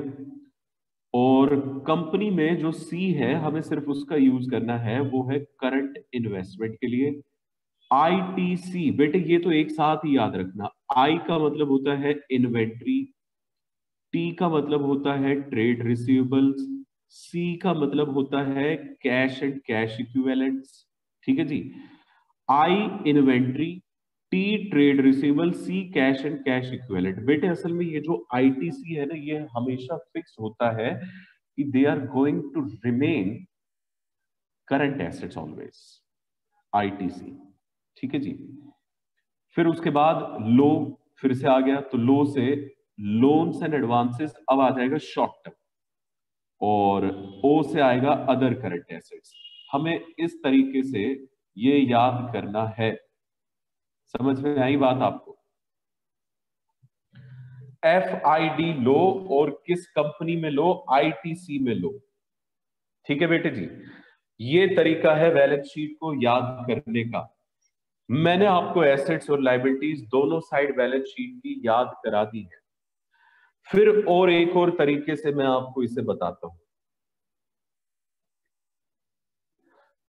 और कंपनी में जो सी है हमें सिर्फ उसका यूज करना है, वो है करंट इन्वेस्टमेंट के लिए। आईटीसी बेटे ये तो एक साथ ही याद रखना, आई का मतलब होता है इन्वेंट्री, टी का मतलब होता है ट्रेड रिसीवेबल्स, सी का मतलब होता है कैश एंड कैश इक्विवेलेंट्स। ठीक है जी। I inventory, T trade receivable, C cash and cash equivalent. बेटे असल में ये जो आईटीसी है ना, ये हमेशा फिक्स होता है कि they are going to remain current assets always, ITC. ठीक है जी। फिर उसके बाद लो फिर से आ गया, तो लो से लोन्स एंड एडवांसेस अब आ जाएगा शॉर्ट टर्म, और ओ से आएगा अदर करंट एसेट्स। हमें इस तरीके से ये याद करना है। समझ में आई बात आपको? एफ आई डी लो, और किस कंपनी में लो? आईटीसी में लो। ठीक है बेटे जी, ये तरीका है बैलेंस शीट को याद करने का। मैंने आपको एसेट्स और लायबिलिटीज दोनों साइड बैलेंस शीट की याद करा दी है। फिर और एक और तरीके से मैं आपको इसे बताता हूं।